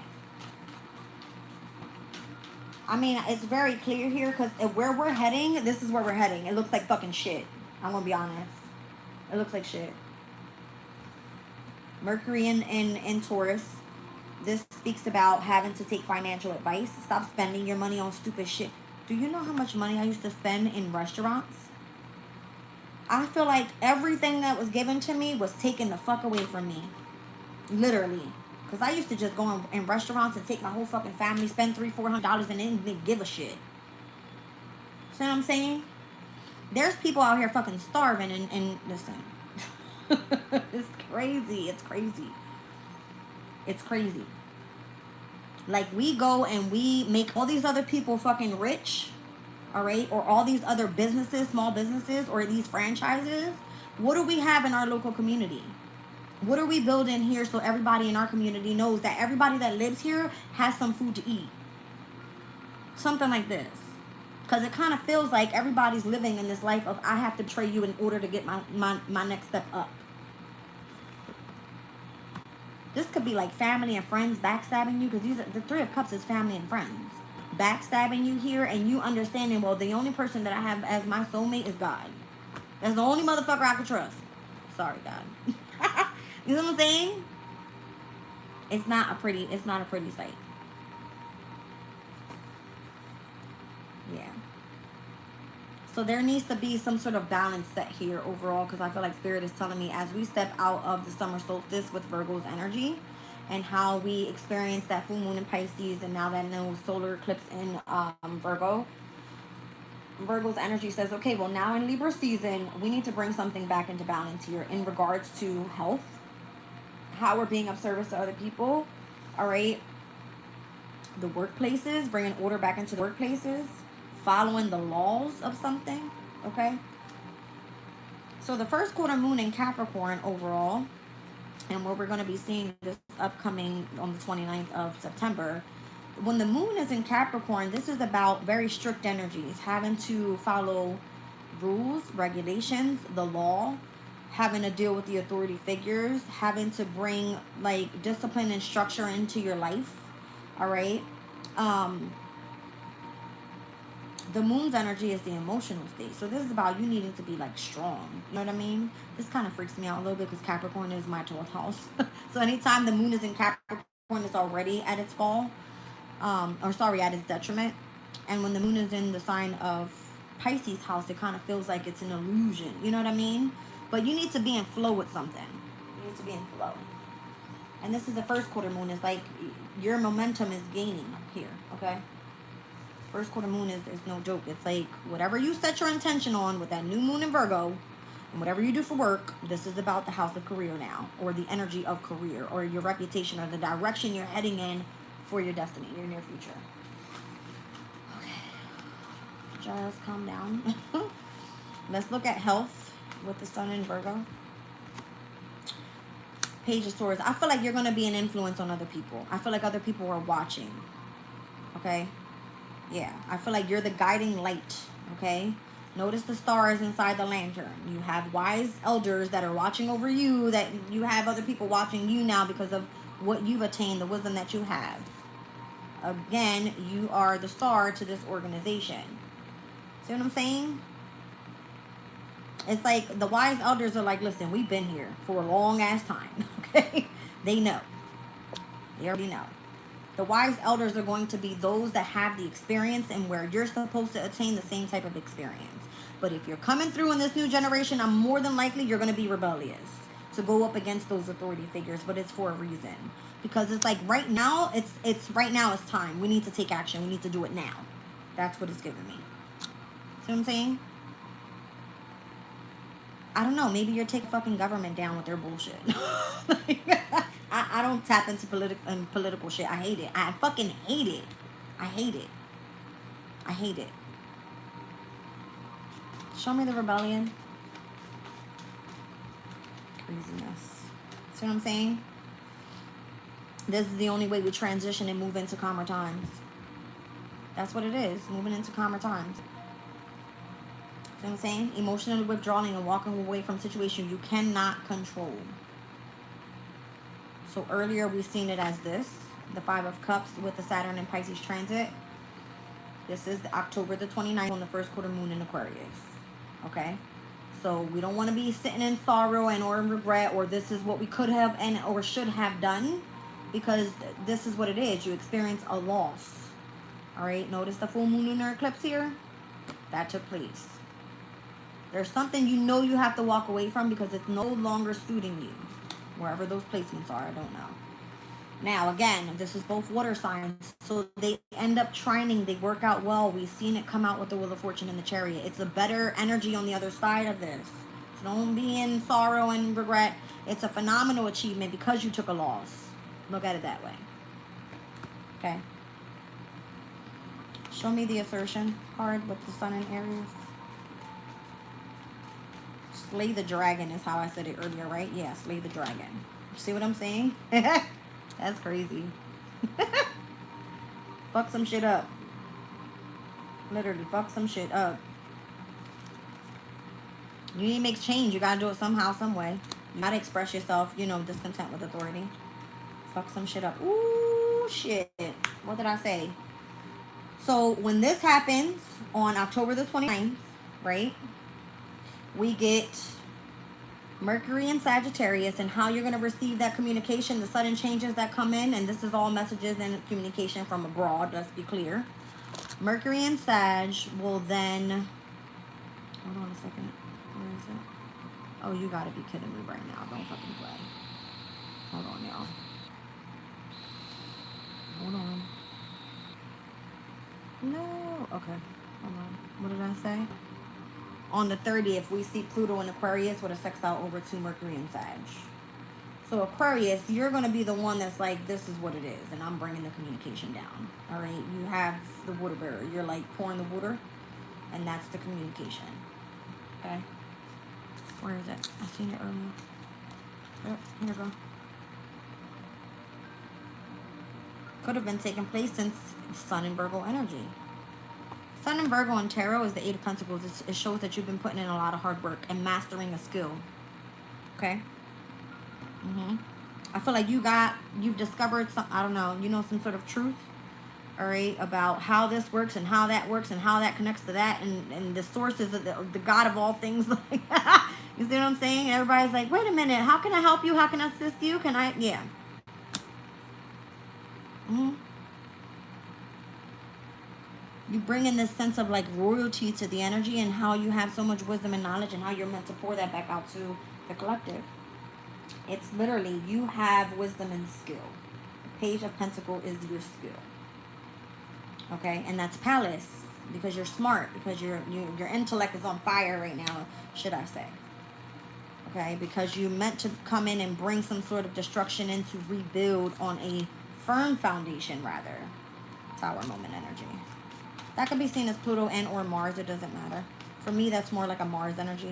I mean, it's very clear here because where we're heading, this is where we're heading. It looks like fucking shit. I'm going to be honest. It looks like shit. Mercury in Taurus. This speaks about having to take financial advice. Stop spending your money on stupid shit. Do you know how much money I used to spend in restaurants? I feel like everything that was given to me was taken the fuck away from me. Literally. Because I used to just go in restaurants and take my whole fucking family, spend $300-400 and then give a shit. See what I'm saying? There's people out here fucking starving and listen. It's crazy. It's crazy. It's crazy. Like, we go and we make all these other people fucking rich, all right? Or all these other businesses, small businesses, or these franchises. What do we have in our local community? What are we building here so everybody in our community knows that everybody that lives here has some food to eat? Something like this. Because it kind of feels like everybody's living in this life of I have to betray you in order to get my next step up. This could be like family and friends backstabbing you, because the Three of Cups is family and friends. Backstabbing you here, and you understanding, well, the only person that I have as my soulmate is God. That's the only motherfucker I can trust. Sorry, God. You know what I'm saying? It's not a pretty sight. Yeah. So there needs to be some sort of balance set here overall, because I feel like Spirit is telling me as we step out of the summer solstice with Virgo's energy and how we experience that full moon in Pisces and now that new solar eclipse in Virgo, Virgo's energy says, okay, well, now in Libra season, we need to bring something back into balance here in regards to health, how we're being of service to other people, all right? The workplaces, bringing order back into the workplaces, following the laws of something, okay? So the first quarter moon in Capricorn overall, and what we're going to be seeing this upcoming on the 29th of September, when the moon is in Capricorn, this is about very strict energies, having to follow rules, regulations, the law, having to deal with the authority figures, having to bring like discipline and structure into your life, all right? The moon's energy is the emotional state. So this is about you needing to be like strong. You know what I mean? This kind of freaks me out a little bit because Capricorn is my 12th house. So anytime the moon is in Capricorn, it's already at its fall. At its detriment. And when the moon is in the sign of Pisces house, it kind of feels like it's an illusion. You know what I mean? But you need to be in flow with something. You need to be in flow. And this is the first quarter moon. It's like your momentum is gaining here, okay? First quarter moon is no joke. It's like whatever you set your intention on with that new moon in Virgo, and whatever you do for work, this is about the house of career now, or the energy of career, or your reputation, or the direction you're heading in for your destiny, your near future. Okay. Just calm down. Let's look at health with the sun in Virgo. Page of Swords. I feel like you're going to be an influence on other people. I feel like other people are watching. Okay? Yeah, I feel like you're the guiding light, okay? Notice the stars inside the lantern. You have wise elders that are watching over you, that you have other people watching you now because of what you've attained, the wisdom that you have. Again, you are the star to this organization. See what I'm saying? It's like the wise elders are like, listen, we've been here for a long ass time, okay? They know. They already know. The wise elders are going to be those that have the experience and where you're supposed to attain the same type of experience. But if you're coming through in this new generation, I'm more than likely you're going to be rebellious to go up against those authority figures, but it's for a reason. Because it's like right now, it's right now it's time. We need to take action. We need to do it now. That's what it's giving me. See what I'm saying? I don't know. Maybe you're taking fucking government down with their bullshit. I don't tap into political shit. I hate it. I fucking hate it. I hate it. I hate it. Show me the rebellion. Craziness. See what I'm saying? This is the only way we transition and move into calmer times. That's what it is. Moving into calmer times. See what I'm saying? Emotionally withdrawing and walking away from situations you cannot control. So earlier we've seen it as this, the Five of Cups with the Saturn and Pisces transit. This is October the 29th on the first quarter moon in Aquarius. Okay? So we don't want to be sitting in sorrow and or in regret, or this is what we could have and or should have done, because this is what it is. You experience a loss. All right? Notice the full moon lunar eclipse here? That took place. There's something you know you have to walk away from because it's no longer suiting you. Wherever those placements are, I don't know. Now, again, this is both water signs. So they end up trining. They work out well. We've seen it come out with the Wheel of Fortune and the Chariot. It's a better energy on the other side of this. So don't be in sorrow and regret. It's a phenomenal achievement because you took a loss. Look at it that way. Okay. Show me the assertion card with the Sun in Aries. Slay the dragon is how I said it earlier, right? Yeah, slay the dragon. See what I'm saying? That's crazy. Fuck some shit up. Literally, fuck some shit up. You need to make change. You gotta do it somehow, some way. You gotta express yourself, you know, discontent with authority. Fuck some shit up. Ooh, shit. What did I say? So, when this happens on October the 29th, right? We get Mercury and Sagittarius, and how you're going to receive that communication, the sudden changes that come in, and this is all messages and communication from abroad, let's be clear. Mercury and Sag will then, hold on a second, where is it? Oh, you got to be kidding me right now, don't fucking play. Hold on, y'all. Hold on. No, okay, hold on. What did I say? On the 30th, we see Pluto in Aquarius with a sextile over to Mercury and Sag. So Aquarius, you're going to be the one that's like, this is what it is, and I'm bringing the communication down. All right? You have the water bearer. You're like pouring the water, and that's the communication. Okay? Where is it? I seen it earlier. Yep, here we go. Could have been taking place since Sun in Virgo energy. Sun in Virgo and Tarot is the Eight of Pentacles. It shows that you've been putting in a lot of hard work and mastering a skill. Okay? I feel like you've discovered some, I don't know, you know, some sort of truth, all right, about how this works and how that works and how that connects to that, and the source is the God of all things. You see what I'm saying? Everybody's like, wait a minute, how can I help you? How can I assist you? Can I? Yeah. You bring in this sense of like royalty to the energy, and how you have so much wisdom and knowledge, and how you're meant to pour that back out to the collective. It's literally, you have wisdom and skill. The Page of Pentacles is your skill. Okay, and that's Palace, because you're smart, because your intellect is on fire right now, should I say. Okay, because you meant to come in and bring some sort of destruction in to rebuild on a firm foundation, rather. Tower moment energy. That could be seen as Pluto and or Mars. It doesn't matter. For me, that's more like a Mars energy.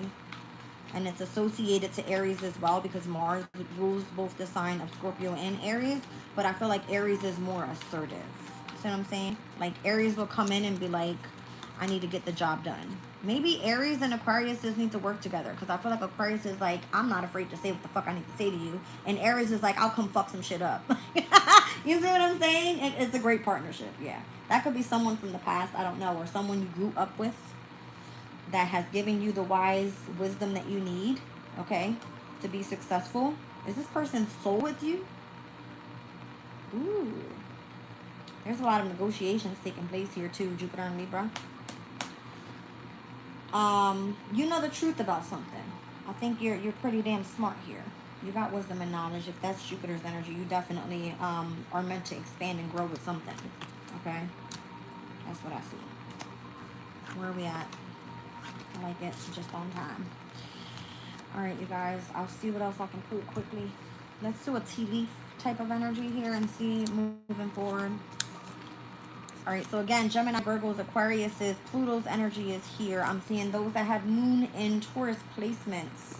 And it's associated to Aries as well, because Mars rules both the sign of Scorpio and Aries. But I feel like Aries is more assertive. See what I'm saying? Like Aries will come in and be like, I need to get the job done. Maybe Aries and Aquarius just need to work together, because I feel like Aquarius is like, I'm not afraid to say what the fuck I need to say to you. And Aries is like, I'll come fuck some shit up. You see what I'm saying? It's a great partnership, yeah. That could be someone from the past, I don't know, or someone you grew up with that has given you the wise wisdom that you need, okay, to be successful. Is this person's soul with you? Ooh. There's a lot of negotiations taking place here too, Jupiter and Libra. You know the truth about something. I think you're pretty damn smart here. You got wisdom and knowledge. If that's Jupiter's energy, you definitely are meant to expand and grow with something. Okay? That's what I see. Where are we at? I like it. Just on time. Alright, you guys. I'll see what else I can pull quickly. Let's do a tea leaf type of energy here and see moving forward. Alright, so again, Gemini, Virgos, Aquarius is Pluto's energy is here. I'm seeing those that have Moon in Taurus placements.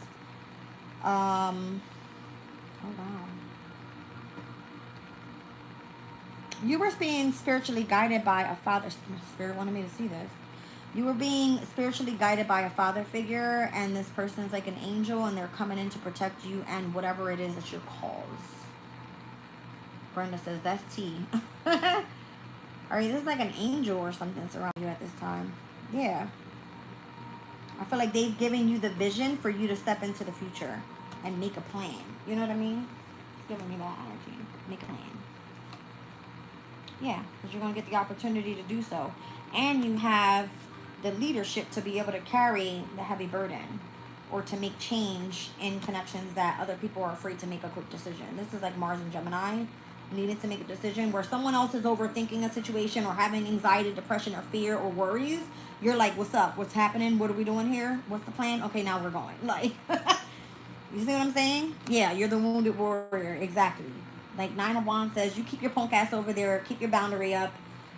Oh wow. You were being spiritually guided by a father. Spirit wanted me to see this. You were being spiritually guided by a father figure, and this person's like an angel, and they're coming in to protect you and whatever it is that's your cause. Brenda says, that's tea. All right, this is like an angel or something surrounding you at this time. Yeah. I feel like they've given you the vision for you to step into the future and make a plan. You know what I mean? It's giving me that energy. Make a plan. Yeah, because you're going to get the opportunity to do so. And you have the leadership to be able to carry the heavy burden or to make change in connections that other people are afraid to make a quick decision. This is like Mars and Gemini, needing to make a decision where someone else is overthinking a situation or having anxiety, depression, or fear or worries. You're like, what's up? What's happening? What are we doing here? What's the plan? Okay, now we're going. Like, you see what I'm saying? Yeah, you're the wounded warrior. Exactly. Like Nine of Wands says, you keep your punk ass over there. Keep your boundary up.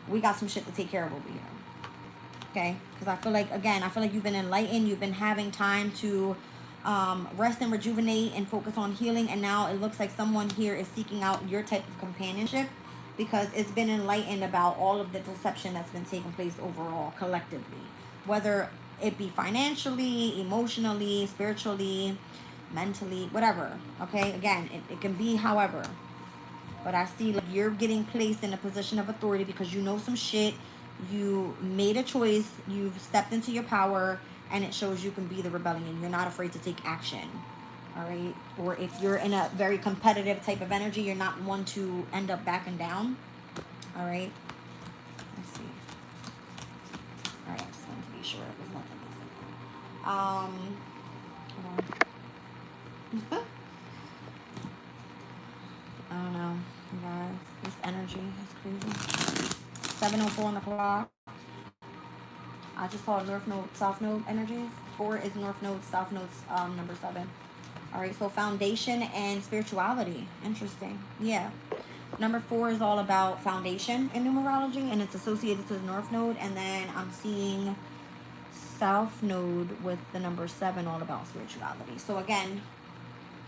We got some shit to take care of over here. Okay? Because I feel like, again, I feel like you've been enlightened. You've been having time to rest and rejuvenate and focus on healing. And now it looks like someone here is seeking out your type of companionship because it's been enlightened about all of the deception that's been taking place overall, collectively. Whether it be financially, emotionally, spiritually, mentally, whatever. Okay? Again, it can be however. But I see like you're getting placed in a position of authority because you know some shit. You made a choice. You've stepped into your power. And it shows you can be the rebellion. You're not afraid to take action. All right? Or if you're in a very competitive type of energy, you're not one to end up backing down. All right? Let's see. All right, I just wanted to be sure it was nothing missing. Hold on. I don't know, you guys. This energy is crazy. 7:04 on the clock. I just saw North Node, South Node energies. 4 is North Node, South Node's number 7. All right, so foundation and spirituality. Interesting. Yeah. Number 4 is all about foundation in numerology, and it's associated to the North Node. And then I'm seeing South Node with the number 7, all about spirituality. So again,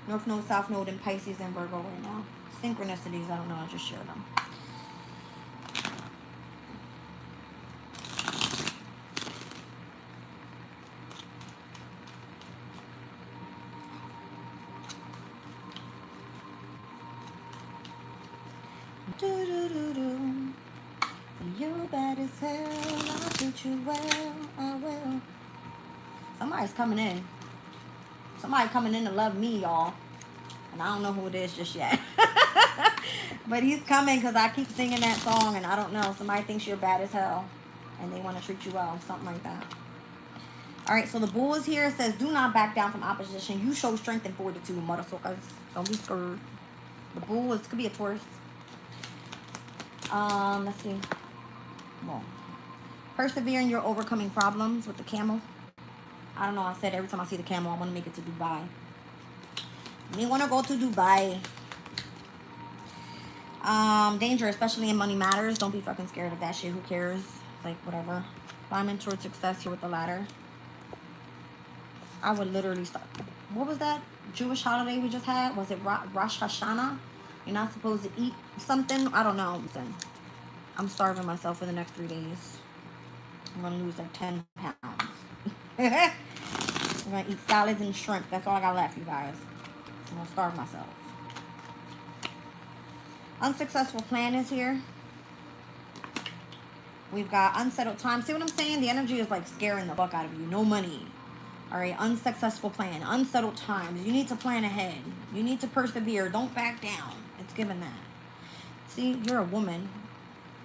North Node, South Node, and Pisces and Virgo right now. Synchronicities, I don't know, I just shared them. You're bad as hell, I'll treat you well, I will. Somebody's coming in. Somebody coming in to love me, y'all. And I don't know who it is just yet. But he's coming because I keep singing that song and I don't know. Somebody thinks you're bad as hell and they want to treat you well. Something like that. All right, so the bull is here. It says, do not back down from opposition. You show strength and fortitude, motherfuckers. Don't be scared. The bull is, could be a Taurus. Let's see. Well, persevering, you're overcoming problems with the camel. I don't know. I said every time I see the camel, I want to make it to Dubai. Me want to go to Dubai. Danger, especially in money matters. Don't be fucking scared of that shit. Who cares? Like, whatever. Climbing towards success here with the ladder. I would literally stop. What was that Jewish holiday we just had? Was it Rosh Hashanah? You're not supposed to eat something? I don't know. Listen, I'm starving myself for the next 3 days. I'm going to lose like 10 pounds. I'm going to eat salads and shrimp. That's all I got left, you guys. I'm going to starve myself. Unsuccessful plan is here. We've got unsettled time. See what I'm saying? The energy is like scaring the fuck out of you. No money. All right. Unsuccessful plan. Unsettled times. You need to plan ahead. You need to persevere. Don't back down. It's given that. See, you're a woman.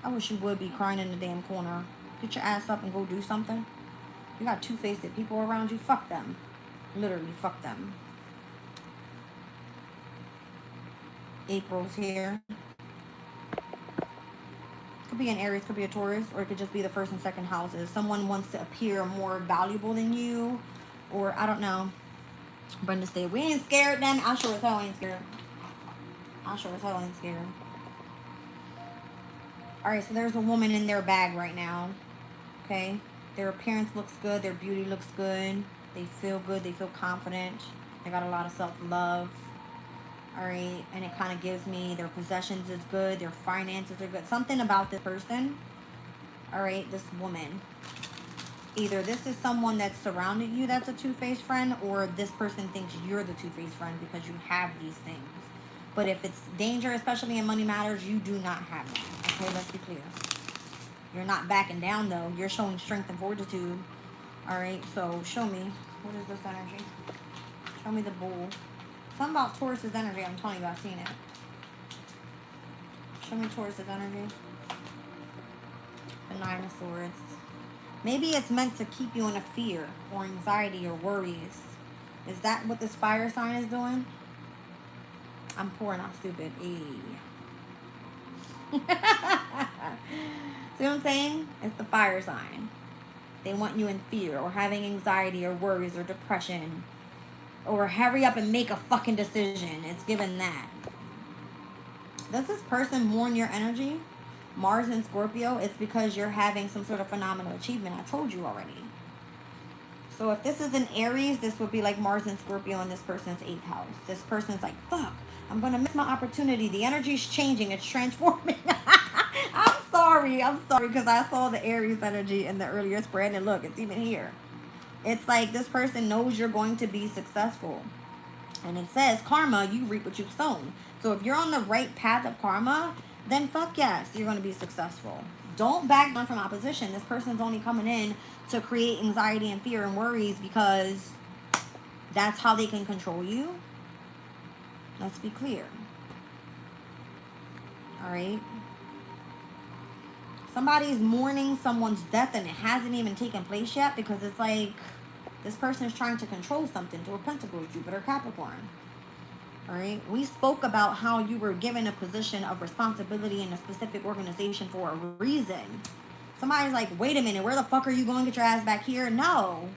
I wish you would be crying in the damn corner. Get your ass up and go do something. You got two-faced people around you. Fuck them. Literally, fuck them. April's here. Could be an Aries, could be a Taurus, or it could just be the first and second houses. Someone wants to appear more valuable than you, or I don't know. Brenda said, we ain't scared then. I sure as hell ain't scared. I sure as hell ain't scared. Alright, so there's a woman in their bag right now. Okay? Their appearance looks good. Their beauty looks good. They feel good. They feel confident. They got a lot of self-love. Alright? And it kind of gives me their possessions is good. Their finances are good. Something about this person. Alright? This woman. Either this is someone that's surrounded you that's a two-faced friend, or this person thinks you're the two-faced friend because you have these things. But if it's danger, especially in money matters, you do not have that. Okay, let's be clear. You're not backing down, though. You're showing strength and fortitude. All right, so show me. What is this energy? Show me the bull. Something about Taurus's energy. I'm telling you, I've seen it. Show me Taurus's energy. The Nine of Swords. Maybe it's meant to keep you in a fear or anxiety or worries. Is that what this fire sign is doing? I'm poor, not stupid. See what I'm saying? It's the fire sign. They want you in fear or having anxiety or worries or depression. Or hurry up and make a fucking decision. It's given that. Does this person mourn your energy? Mars and Scorpio, it's because you're having some sort of phenomenal achievement. I told you already. So if this is an Aries, this would be like Mars and Scorpio in this person's 8th house. This person's like, fuck, I'm going to miss my opportunity. The energy's changing. It's transforming. I'm sorry because I saw the Aries energy in the earlier spread. And look, it's even here. It's like this person knows you're going to be successful. And it says, karma, you reap what you've sown. So if you're on the right path of karma, then fuck yes, you're going to be successful. Don't back down from opposition. This person's only coming in to create anxiety and fear and worries because that's how they can control you. Let's be clear. All right. Somebody's mourning someone's death and it hasn't even taken place yet because it's like this person is trying to control something. To a Pentacles, Jupiter, Capricorn. All right. We spoke about how you were given a position of responsibility in a specific organization for a reason. Somebody's like, wait a minute, where the fuck are you going? Get your ass back here. No.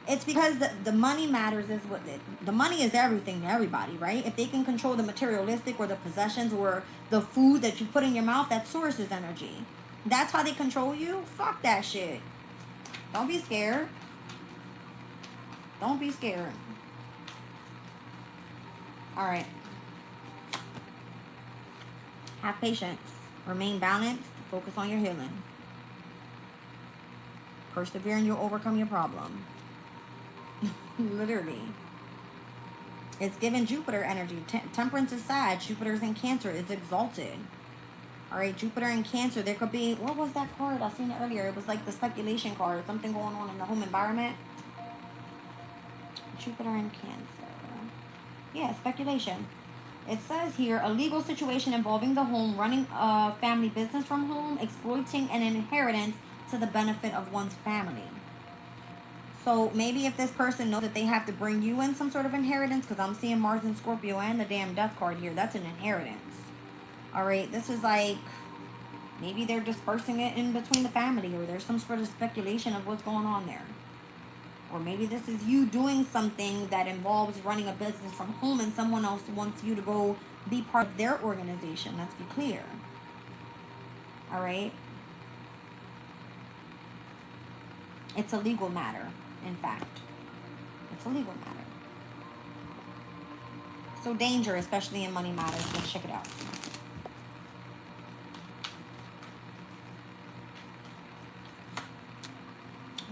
It's because the money matters. Is what the money is everything to everybody, right? If they can control the materialistic or the possessions or the food that you put in your mouth, that's Source's energy. That's how they control you. Fuck that shit. Don't be scared. Don't be scared. All right. Have patience. Remain balanced. Focus on your healing. Persevere and you'll overcome your problem. Literally. It's given Jupiter energy. Temperance is Sag. Jupiter's in Cancer. It's exalted. All right, Jupiter in Cancer. There could be, what was that card? I seen it earlier. It was like the speculation card. Something going on in the home environment. Jupiter in Cancer. Yeah, speculation. It says here, a legal situation involving the home, running a family business from home, exploiting an inheritance to the benefit of one's family. So maybe if this person knows that they have to bring you in some sort of inheritance, because I'm seeing Mars and Scorpio and the damn death card here, that's an inheritance. All right, this is like, maybe they're dispersing it in between the family, or there's some sort of speculation of what's going on there. Or maybe this is you doing something that involves running a business from home and someone else wants you to go be part of their organization. Let's be clear. All right. It's a legal matter, in fact. It's a legal matter. So danger, especially in money matters. Let's check it out.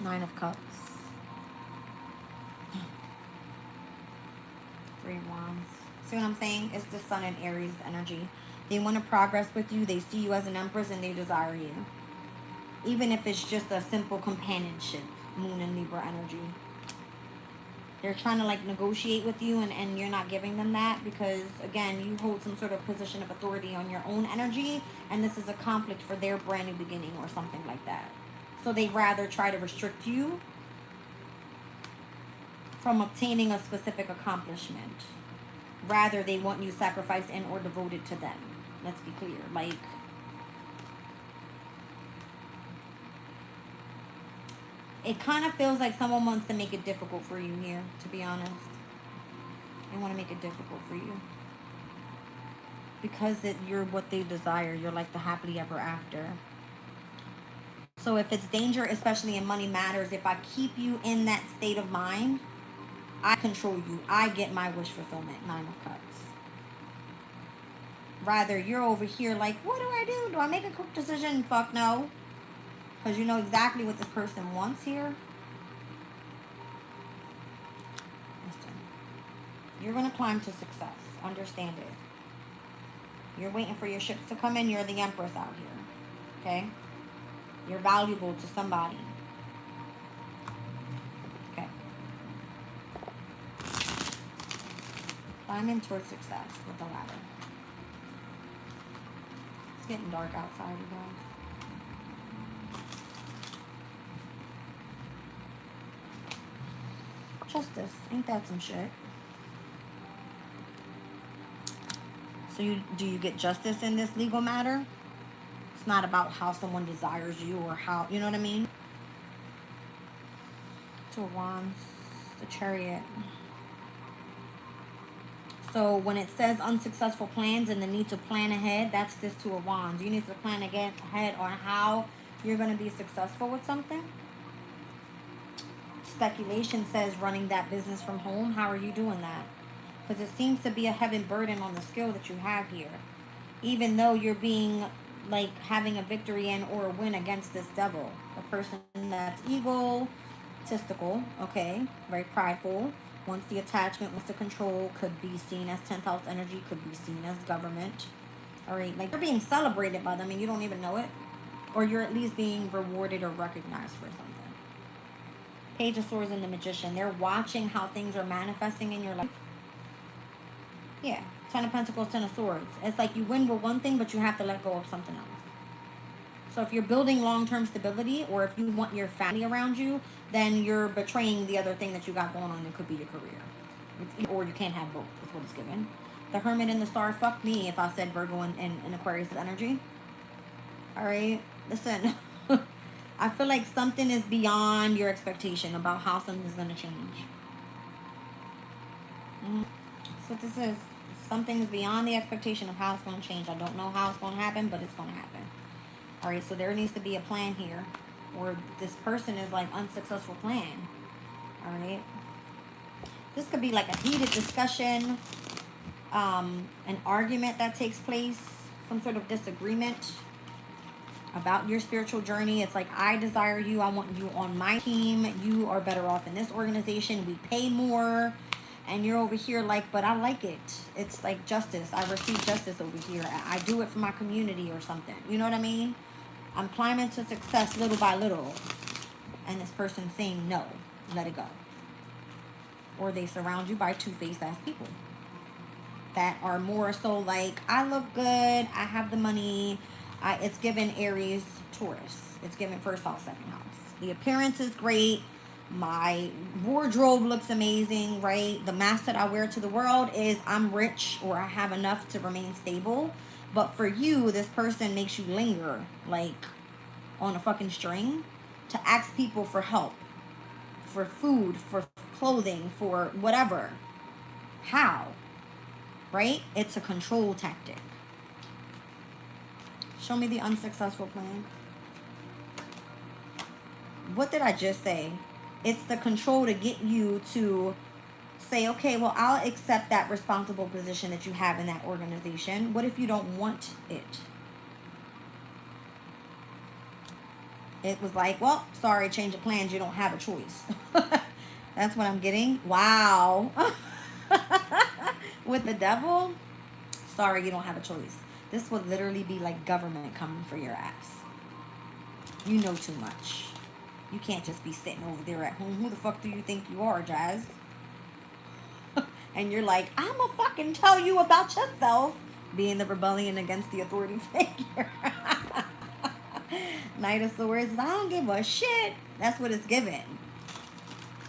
Nine of Cups. 3 Wands. See what I'm saying? It's the Sun and Aries energy. They want to progress with you. They see you as an empress and they desire you. Even if it's just a simple companionship. Moon and Libra energy. They're trying to like negotiate with you and you're not giving them that because, again, you hold some sort of position of authority on your own energy and this is a conflict for their brand new beginning or something like that. So they rather try to restrict you from obtaining a specific accomplishment. Rather, they want you sacrificed and or devoted to them. Let's be clear. Like, it kind of feels like someone wants to make it difficult for you here, to be honest. They want to make it difficult for you. Because you're what they desire. You're like the happily ever after. So if it's danger, especially in money matters, if I keep you in that state of mind, I control you. I get my wish fulfillment. 9 of Cups. Rather, you're over here like, what do I do? Do I make a quick decision? Fuck no. Because you know exactly what this person wants here. Listen. You're going to climb to success. Understand it. You're waiting for your ships to come in. You're the Empress out here. Okay? You're valuable to somebody. Okay. Climbing towards success with the ladder. It's getting dark outside, you guys. Justice. Ain't that some shit? So do you get justice in this legal matter? It's not about how someone desires you or how, you know what I mean? Two of Wands, the Chariot. So when it says unsuccessful plans and the need to plan ahead, that's this Two of Wands. You need to plan ahead on how you're going to be successful with something. Speculation says running that business from home. How are you doing that? Because it seems to be a heavy burden on the skill that you have here. Even though you're being, like, having a victory and or a win against this devil. A person that's egotistical, okay, very prideful. Wants the attachment, wants the control, could be seen as 10th house energy, could be seen as government. All right, like you're being celebrated by them and you don't even know it. Or you're at least being rewarded or recognized for something. Page of Swords and the Magician. They're watching how things are manifesting in your life. Yeah. 10 of Pentacles, 10 of Swords. It's like you win with one thing, but you have to let go of something else. So if you're building long-term stability, or if you want your family around you, then you're betraying the other thing that you got going on. It could be your career. Or you can't have both, is what it's given. The Hermit and the Star. Fuck me if I said Virgo and Aquarius energy. All right. Listen. I feel like something is beyond your expectation about how something is going to change. So this is, something is beyond the expectation of how it's going to change. I don't know how it's going to happen, but it's going to happen. All right, so there needs to be a plan here. Or this person is like unsuccessful plan. All right. This could be like a heated discussion, an argument that takes place, some sort of disagreement about your spiritual journey. It's like, I desire you. I want you on my team. You are better off in this organization. We pay more. And you're over here like, but I like it. It's like justice. I receive justice over here. I do it for my community or something. You know what I mean? I'm climbing to success little by little. And this person's saying, no, let it go. Or they surround you by two-faced ass people that are more so like, I look good. I have the money. It's given Aries, Taurus. It's given first house, second house. The appearance is great. My wardrobe looks amazing, right? The mask that I wear to the world is I'm rich, or I have enough to remain stable. But for you, this person makes you linger like on a fucking string to ask people for help, for food, for clothing, for whatever. How? Right? It's a control tactic. Show me the unsuccessful plan. What did I just say? It's the control to get you to say, okay, well, I'll accept that responsible position that you have in that organization. What if you don't want it? It was like, well, sorry, change of plans. You don't have a choice. That's what I'm getting. Wow. With the devil, sorry, you don't have a choice. This would literally be like government coming for your ass. You know too much. You can't just be sitting over there at home. Who the fuck do you think you are, Jazz? And you're like, I'm gonna fucking tell you about yourself. Being the rebellion against the authority figure. Knight of Swords. I don't give a shit. That's what it's given.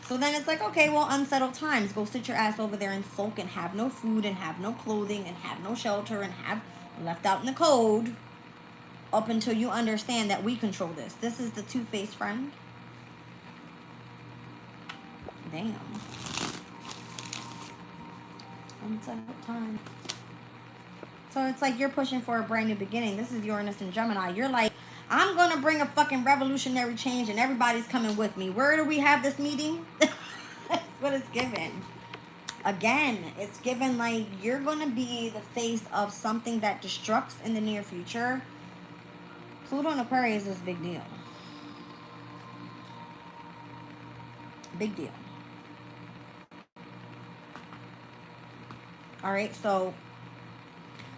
So then it's like, okay, well, unsettled times. Go sit your ass over there and sulk and have no food and have no clothing and have no shelter and have left out in the cold up until you understand that we control this. This is the two-faced friend. Damn. Unsettled time. So it's like you're pushing for a brand new beginning. This is Uranus and Gemini. You're like, I'm going to bring a fucking revolutionary change and everybody's coming with me. Where do we have this meeting? That's what it's given. Again, it's given like you're going to be the face of something that destructs in the near future. Pluto and Aquarius is a big deal. Big deal. All right, so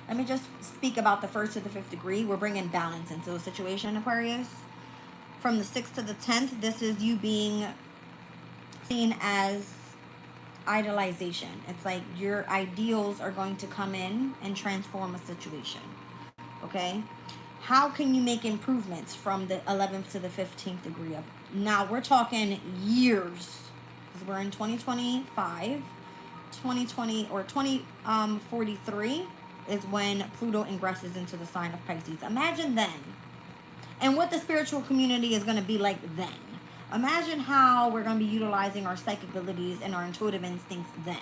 let me just speak about the 1st to the 5th degree. We're bringing balance into the situation, Aquarius. From the 6th to the 10th, this is you being seen as idolization. It's like your ideals are going to come in and transform a situation. Okay? How can you make improvements from the 11th to the 15th degree of? Now, we're talking years. Because we're in 2025. 2020 or 2043 is when Pluto ingresses into the sign of Pisces. Imagine then, and what the spiritual community is going to be like then. Imagine how we're going to be utilizing our psychic abilities and our intuitive instincts then.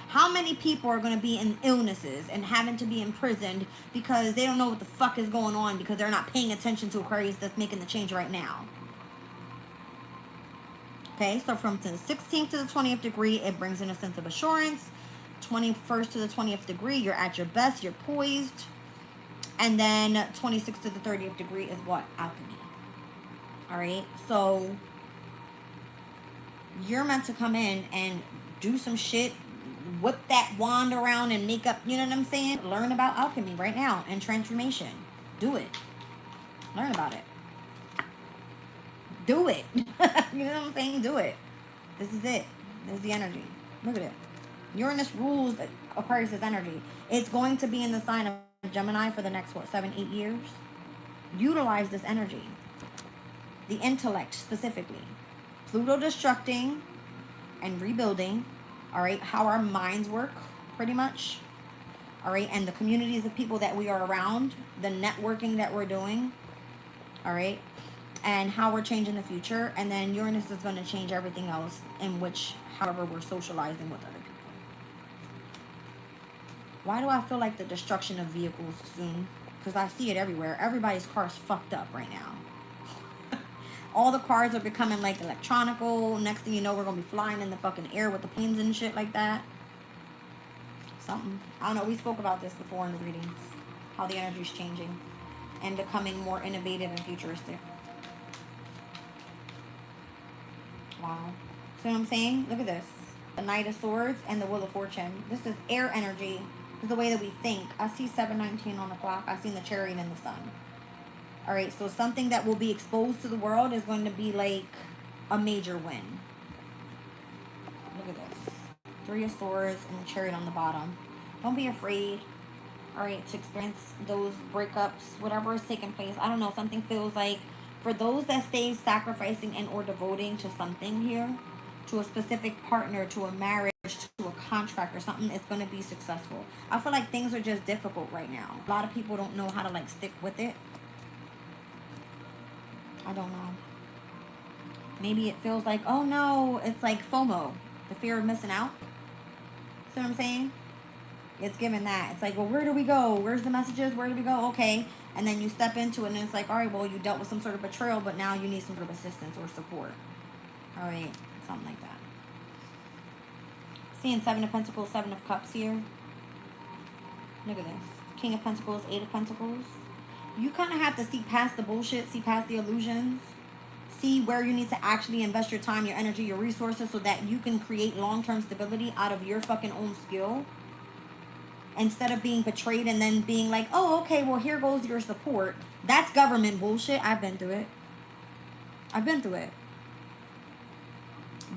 How many people are going to be in illnesses and having to be imprisoned because they don't know what the fuck is going on because they're not paying attention to Aquarius that's making the change right now. Okay, so from the 16th to the 20th degree, it brings in a sense of assurance. 21st to the 20th degree, you're at your best, you're poised. And then 26th to the 30th degree is what? Alchemy. All right, so you're meant to come in and do some shit, whip that wand around and make up, you know what I'm saying? Learn about alchemy right now and transformation. Do it. Learn about it. Do it. You know what I'm saying? Do it. This is it. This is the energy. Look at it. Uranus rules Aquarius' energy. It's going to be in the sign of Gemini for the next, 7, 8 years. Utilize this energy. The intellect, specifically. Pluto destructing and rebuilding. All right. How our minds work, pretty much. All right. And the communities of people that we are around. The networking that we're doing. All right. And how we're changing the future. And then Uranus is going to change everything else in which, however, we're socializing with other people. Why do I feel like the destruction of vehicles soon? Because I see it everywhere. Everybody's car's fucked up right now. All the cars are becoming like electronical. Next thing you know, we're going to be flying in the fucking air with the planes and shit like that. Something. I don't know. We spoke about this before in the readings. How the energy's changing. And becoming more innovative and futuristic. Wow. See what I'm saying? Look at this. The Knight of Swords and the Wheel of Fortune. This is air energy. This is the way that we think. I see 719 on the clock. I see the Chariot and the Sun. All right. So something that will be exposed to the world is going to be like a major win. Look at this. 3 of Swords and the Chariot on the bottom. Don't be afraid. All right. To experience those breakups, whatever is taking place. I don't know. Something feels like, for those that stay sacrificing and or devoting to something here, to a specific partner, to a marriage, to a contract or something, it's going to be successful. I feel like things are just difficult right now. A lot of people don't know how to like stick with it. I don't know. Maybe it feels like, oh no, it's like FOMO, the fear of missing out. See what I'm saying? It's given that. It's like, well, where do we go? Where's the messages? Where do we go? Okay. And then you step into it and it's like, all right, well, you dealt with some sort of betrayal, but now you need some sort of assistance or support. All right. Something like that. Seeing 7 of Pentacles, 7 of Cups here. Look at this. King of Pentacles, 8 of Pentacles. You kind of have to see past the bullshit, see past the illusions. See where you need to actually invest your time, your energy, your resources so that you can create long-term stability out of your fucking own skill. Instead of being betrayed and then being like, oh, okay, well, here goes your support. That's government bullshit. I've been through it. I've been through it.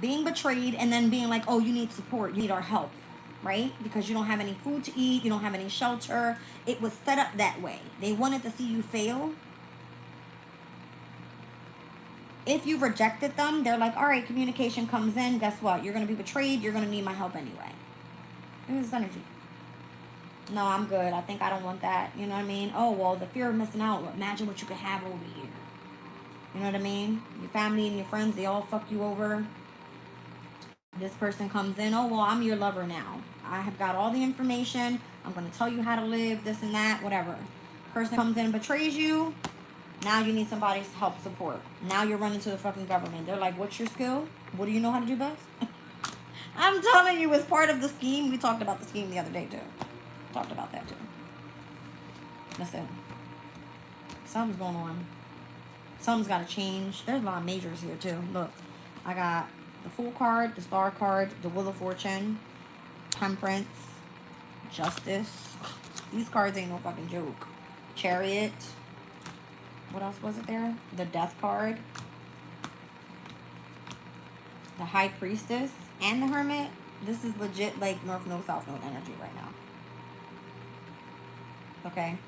Being betrayed and then being like, oh, you need support. You need our help, right? Because you don't have any food to eat. You don't have any shelter. It was set up that way. They wanted to see you fail. If you rejected them, they're like, all right, communication comes in. Guess what? You're going to be betrayed. You're going to need my help anyway. Here's this energy. No, I'm good. I think I don't want that. You know what I mean? Oh, well, the fear of missing out. Imagine what you could have over here. You know what I mean? Your family and your friends, they all fuck you over. This person comes in. Oh, well, I'm your lover now. I have got all the information. I'm going to tell you how to live, this and that, whatever. Person comes in and betrays you. Now you need somebody's help, support. Now you're running to the fucking government. They're like, what's your skill? What do you know how to do best? I'm telling you, it's part of the scheme. We talked about the scheme the other day, too. Talked about that too. Listen, something's going on. Something's got to change. There's a lot of majors here too. Look, I got the Fool card, the Star card, the Wheel of Fortune, Temperance, Justice. These cards ain't no fucking joke. Chariot. What else was it there? The Death card. The High Priestess. And the Hermit. This is legit like North Node, South Node energy right now. Okay.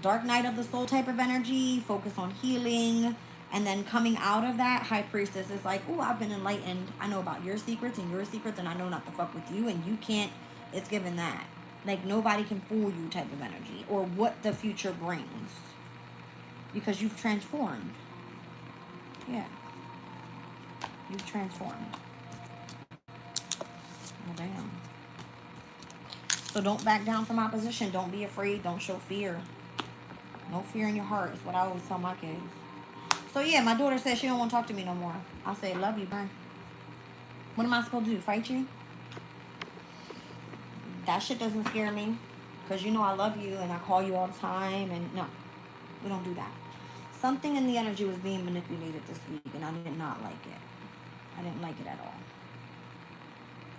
Dark Night of the Soul type of energy. Focus on healing. And then coming out of that, High Priestess is like, oh, I've been enlightened. I know about your secrets, and I know not to fuck with you, and you can't. It's given that. Like, nobody can fool you type of energy. Or what the future brings. Because you've transformed. Yeah. You've transformed. Oh, damn. So don't back down from opposition. Don't be afraid. Don't show fear. No fear in your heart is what I always tell my kids. So yeah, my daughter says she don't want to talk to me no more. I say, love you, bye. What am I supposed to do? Fight you? That shit doesn't scare me. Because you know I love you and I call you all the time. And no, we don't do that. Something in the energy was being manipulated this week and I did not like it. I didn't like it at all.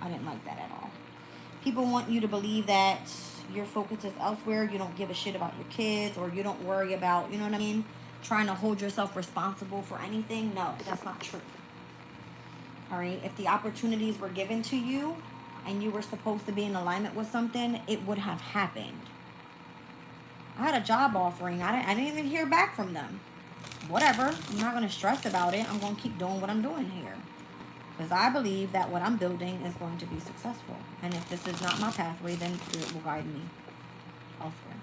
I didn't like that at all. People want you to believe that your focus is elsewhere. You don't give a shit about your kids, or you don't worry about, you know what I mean? Trying to hold yourself responsible for anything. No, that's not true. All right. If the opportunities were given to you and you were supposed to be in alignment with something, it would have happened. I had a job offering. I didn't even hear back from them. Whatever. I'm not going to stress about it. I'm going to keep doing what I'm doing here. Because I believe that what I'm building is going to be successful. And if this is not my pathway, then Spirit will guide me elsewhere.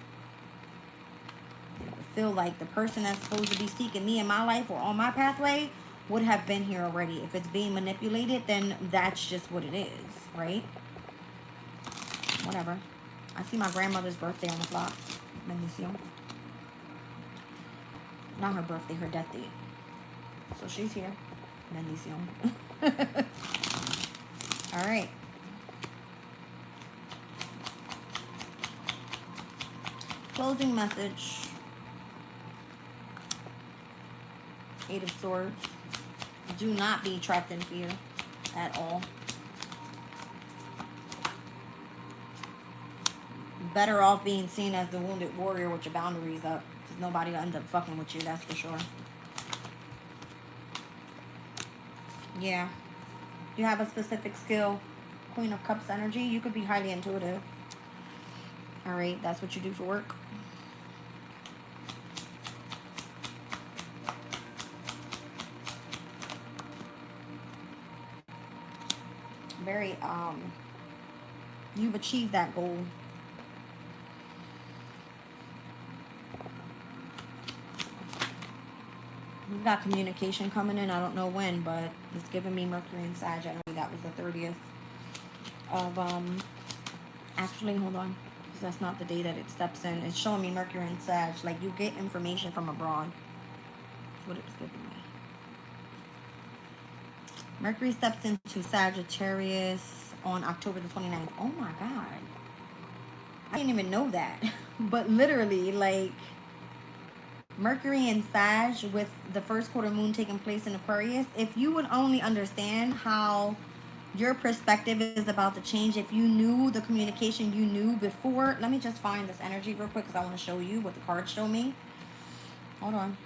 I feel like the person that's supposed to be seeking me in my life or on my pathway would have been here already. If it's being manipulated, then that's just what it is, right? Whatever. I see my grandmother's birthday on the clock. Bendición. Not her birthday, her death date. So she's here. Bendición. All right. Closing message. Eight of Swords. Do not be trapped in fear at all. Better off being seen as the wounded warrior with your boundaries up. Because nobody will end up fucking with you, that's for sure. Yeah. You have a specific skill. Queen of Cups energy. You could be highly intuitive. Alright, that's what you do for work. Very, you've achieved that goal. We've got communication coming in. I don't know when, but it's giving me Mercury and Sag energy. That was the 30th of, actually, hold on. Because that's not the day that it steps in. It's showing me Mercury and Sag. Like, you get information from abroad. That's what it was giving me. Mercury steps into Sagittarius on October the 29th. Oh, my God. I didn't even know that. But literally, like, Mercury and Sag with the first quarter moon taking place in Aquarius, if you would only understand how your perspective is about to change, if you knew the communication you knew before. Let me just find this energy real quick because I want to show you what the cards show me. Hold on.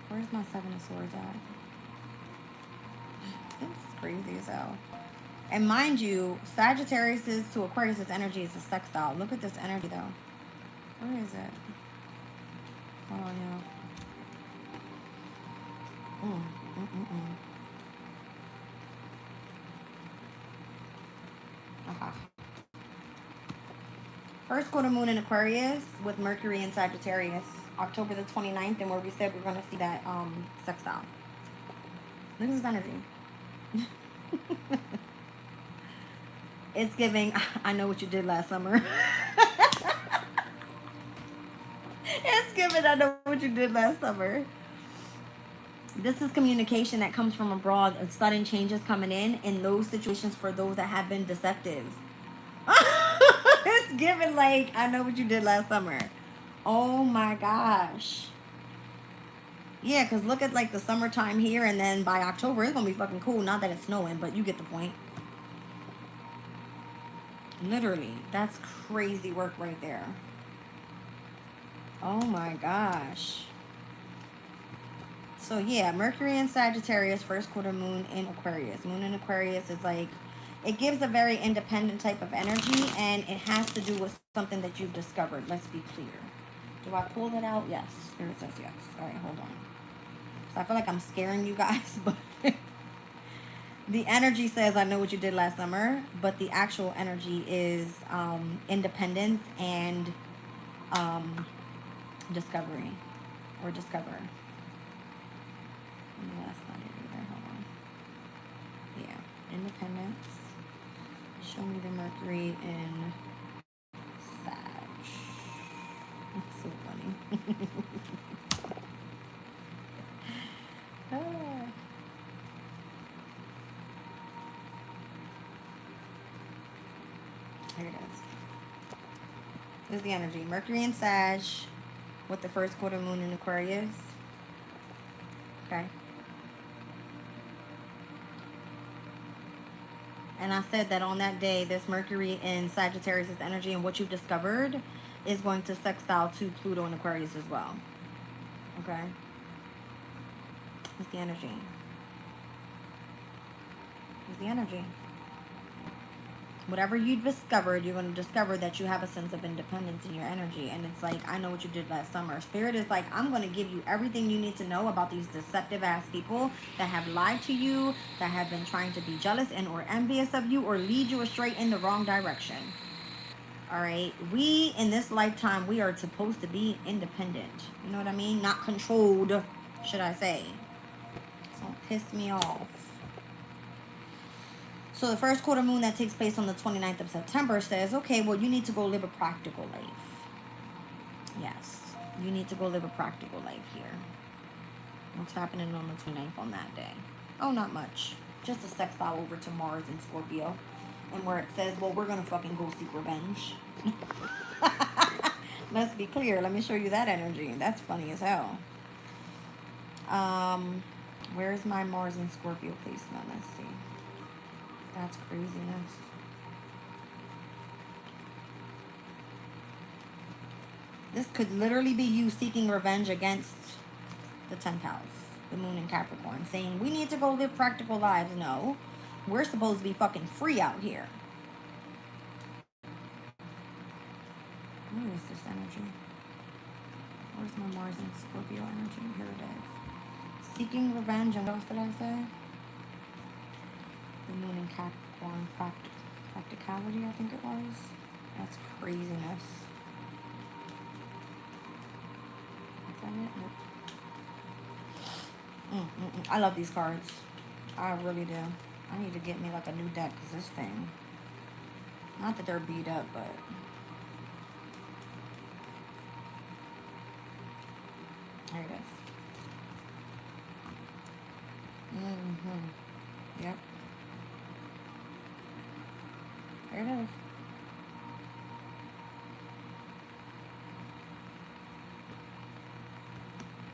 Where's my Seven of Swords at? It's crazy as hell. And mind you, Sagittarius to Aquarius' energy is a sextile. Look at this energy though. Where is it? Oh, yeah. Aha. First quarter moon in Aquarius with Mercury in Sagittarius. October the 29th, and where we said we're going to see that sextile. Look at this energy. It's giving, I know what you did last summer. It's giving, I know what you did last summer. This is communication that comes from abroad. Sudden changes coming in those situations for those that have been deceptive. It's giving like, I know what you did last summer. Oh my gosh. Yeah, because look at like the summertime here, and then by October it's going to be fucking cool. Not that it's snowing, but you get the point. Literally. That's crazy work right there. Oh my gosh. So yeah, Mercury in Sagittarius, first quarter moon in Aquarius. Moon in Aquarius is like, it gives a very independent type of energy, and it has to do with something that you've discovered. Let's be clear. Do I pull that out? Yes. Spirit says yes. All right, hold on. So I feel like I'm scaring you guys, but the energy says I know what you did last summer, but the actual energy is independence and discovery or discover. No, that's not it either. Hold on. Yeah, independence. Show me the Mercury in Sag. That's so funny. Ah. Here it is. This is the energy. Mercury in Sag with the first quarter moon in Aquarius. Okay. And I said that on that day, this Mercury in Sagittarius' energy and what you've discovered is going to sextile to Pluto in Aquarius as well. Okay? It's the energy. It's the energy. Whatever you discovered, you're going to discover that you have a sense of independence in your energy. And it's like, I know what you did last summer. Spirit is like, I'm going to give you everything you need to know about these deceptive ass people that have lied to you, that have been trying to be jealous and or envious of you or lead you astray in the wrong direction. All right? We, in this lifetime, we are supposed to be independent. You know what I mean? Not controlled, should I say. Don't piss me off. So the first quarter moon that takes place on the 29th of September says, okay, well, you need to go live a practical life. Yes, you need to go live a practical life here. What's happening on the 29th on that day? Oh, not much. Just a sextile over to Mars and Scorpio. And where it says, well, we're going to fucking go seek revenge. Let's be clear. Let me show you that energy. That's funny as hell. Where's my Mars and Scorpio placement? Let's see. That's craziness. This could literally be you seeking revenge against the 10th house, the moon in Capricorn, saying we need to go live practical lives. No, we're supposed to be fucking free out here. Where is this energy? Where's my Mars and Scorpio energy? Here it is. Seeking revenge, and what else did I say? The moon in Capricorn, practicality, I think it was. That's craziness. Is that it? I love these cards. I really do. I need to get me like a new deck because this thing, not that they're beat up, but there it is. Yep. There it is.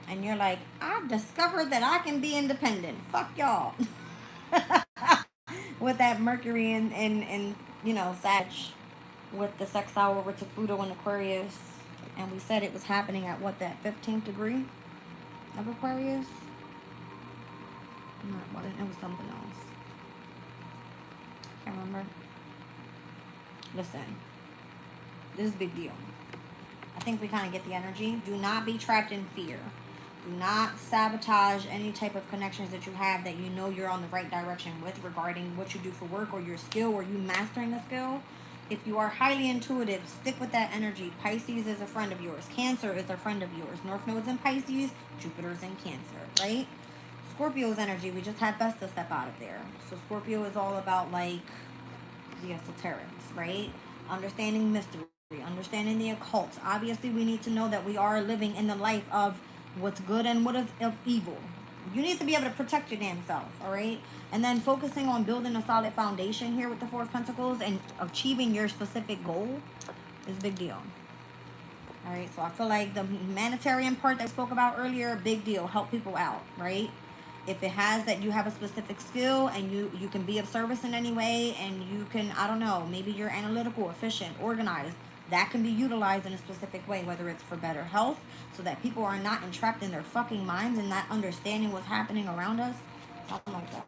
And you're like, I've discovered that I can be independent. Fuck y'all. With that Mercury and you know, Sag with the sextile over to Pluto in Aquarius. And we said it was happening at what, that 15th degree of Aquarius? No, it wasn't. It was something else. Can't remember. Listen, this is a big deal. I think we kind of get the energy. Do not be trapped in fear. Do not sabotage any type of connections that you have that you know you're on the right direction with regarding what you do for work or your skill or you mastering a skill. If you are highly intuitive, stick with that energy. Pisces is a friend of yours. Cancer is a friend of yours. North Node's in Pisces, Jupiter's in Cancer, right? Scorpio's energy, we just had Vesta step out of there. So Scorpio is all about like the esoterics, right? Understanding mystery, understanding the occult. Obviously, we need to know that we are living in the life of what's good and what is of evil. You need to be able to protect your damn self, all right? And then focusing on building a solid foundation here with the Four of Pentacles and achieving your specific goal is a big deal. All right, so I feel like the humanitarian part that I spoke about earlier, big deal. Help people out, right? If it has that you have a specific skill and you can be of service in any way, and you can, I don't know, maybe you're analytical, efficient, organized, that can be utilized in a specific way, whether it's for better health, so that people are not entrapped in their fucking minds and not understanding what's happening around us. Something like that.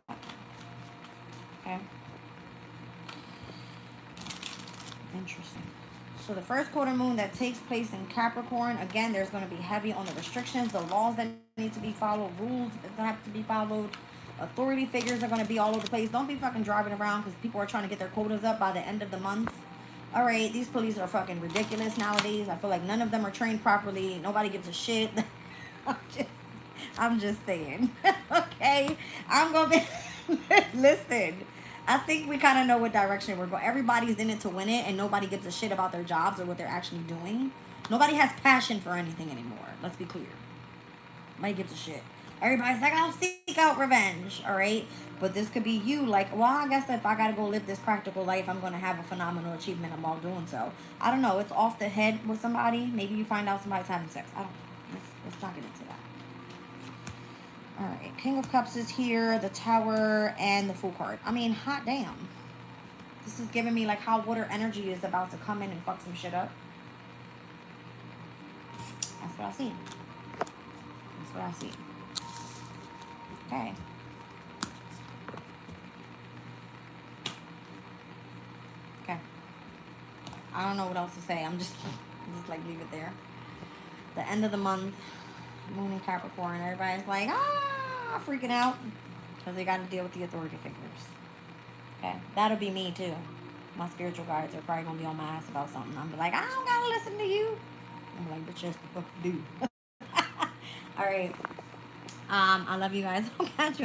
Okay. Interesting. So the first quarter moon that takes place in Capricorn, again, there's going to be heavy on the restrictions, the laws that need to be followed, rules that have to be followed. Authority figures are going to be all over the place. Don't be fucking driving around because people are trying to get their quotas up by the end of the month. All right, these police are fucking ridiculous nowadays. I feel like none of them are trained properly. Nobody gives a shit. I'm just saying. Okay, I'm going to be... Listen. I think we kind of know what direction we're going. Everybody's in it to win it, and nobody gives a shit about their jobs or what they're actually doing. Nobody has passion for anything anymore. Let's be clear. Nobody gives a shit. Everybody's like, I'll seek out revenge, all right? But this could be you, like, well, I guess if I got to go live this practical life, I'm going to have a phenomenal achievement while doing so. I don't know. It's off the head with somebody. Maybe you find out somebody's having sex. I don't know. Let's not get into that. All right, King of Cups is here, the Tower, and the Fool card. I mean, hot damn. This is giving me like how water energy is about to come in and fuck some shit up. That's what I see. That's what I see. Okay. Okay. I don't know what else to say. I'm just like leave it there. The end of the month. Moon in Capricorn, everybody's like, freaking out because they got to deal with the authority figures. Okay, that'll be me too. My spiritual guides are probably gonna be on my ass about something. I'm like, I don't gotta listen to you. I'm like, but yes, the fuck do. All right. I love you guys. I'll catch you.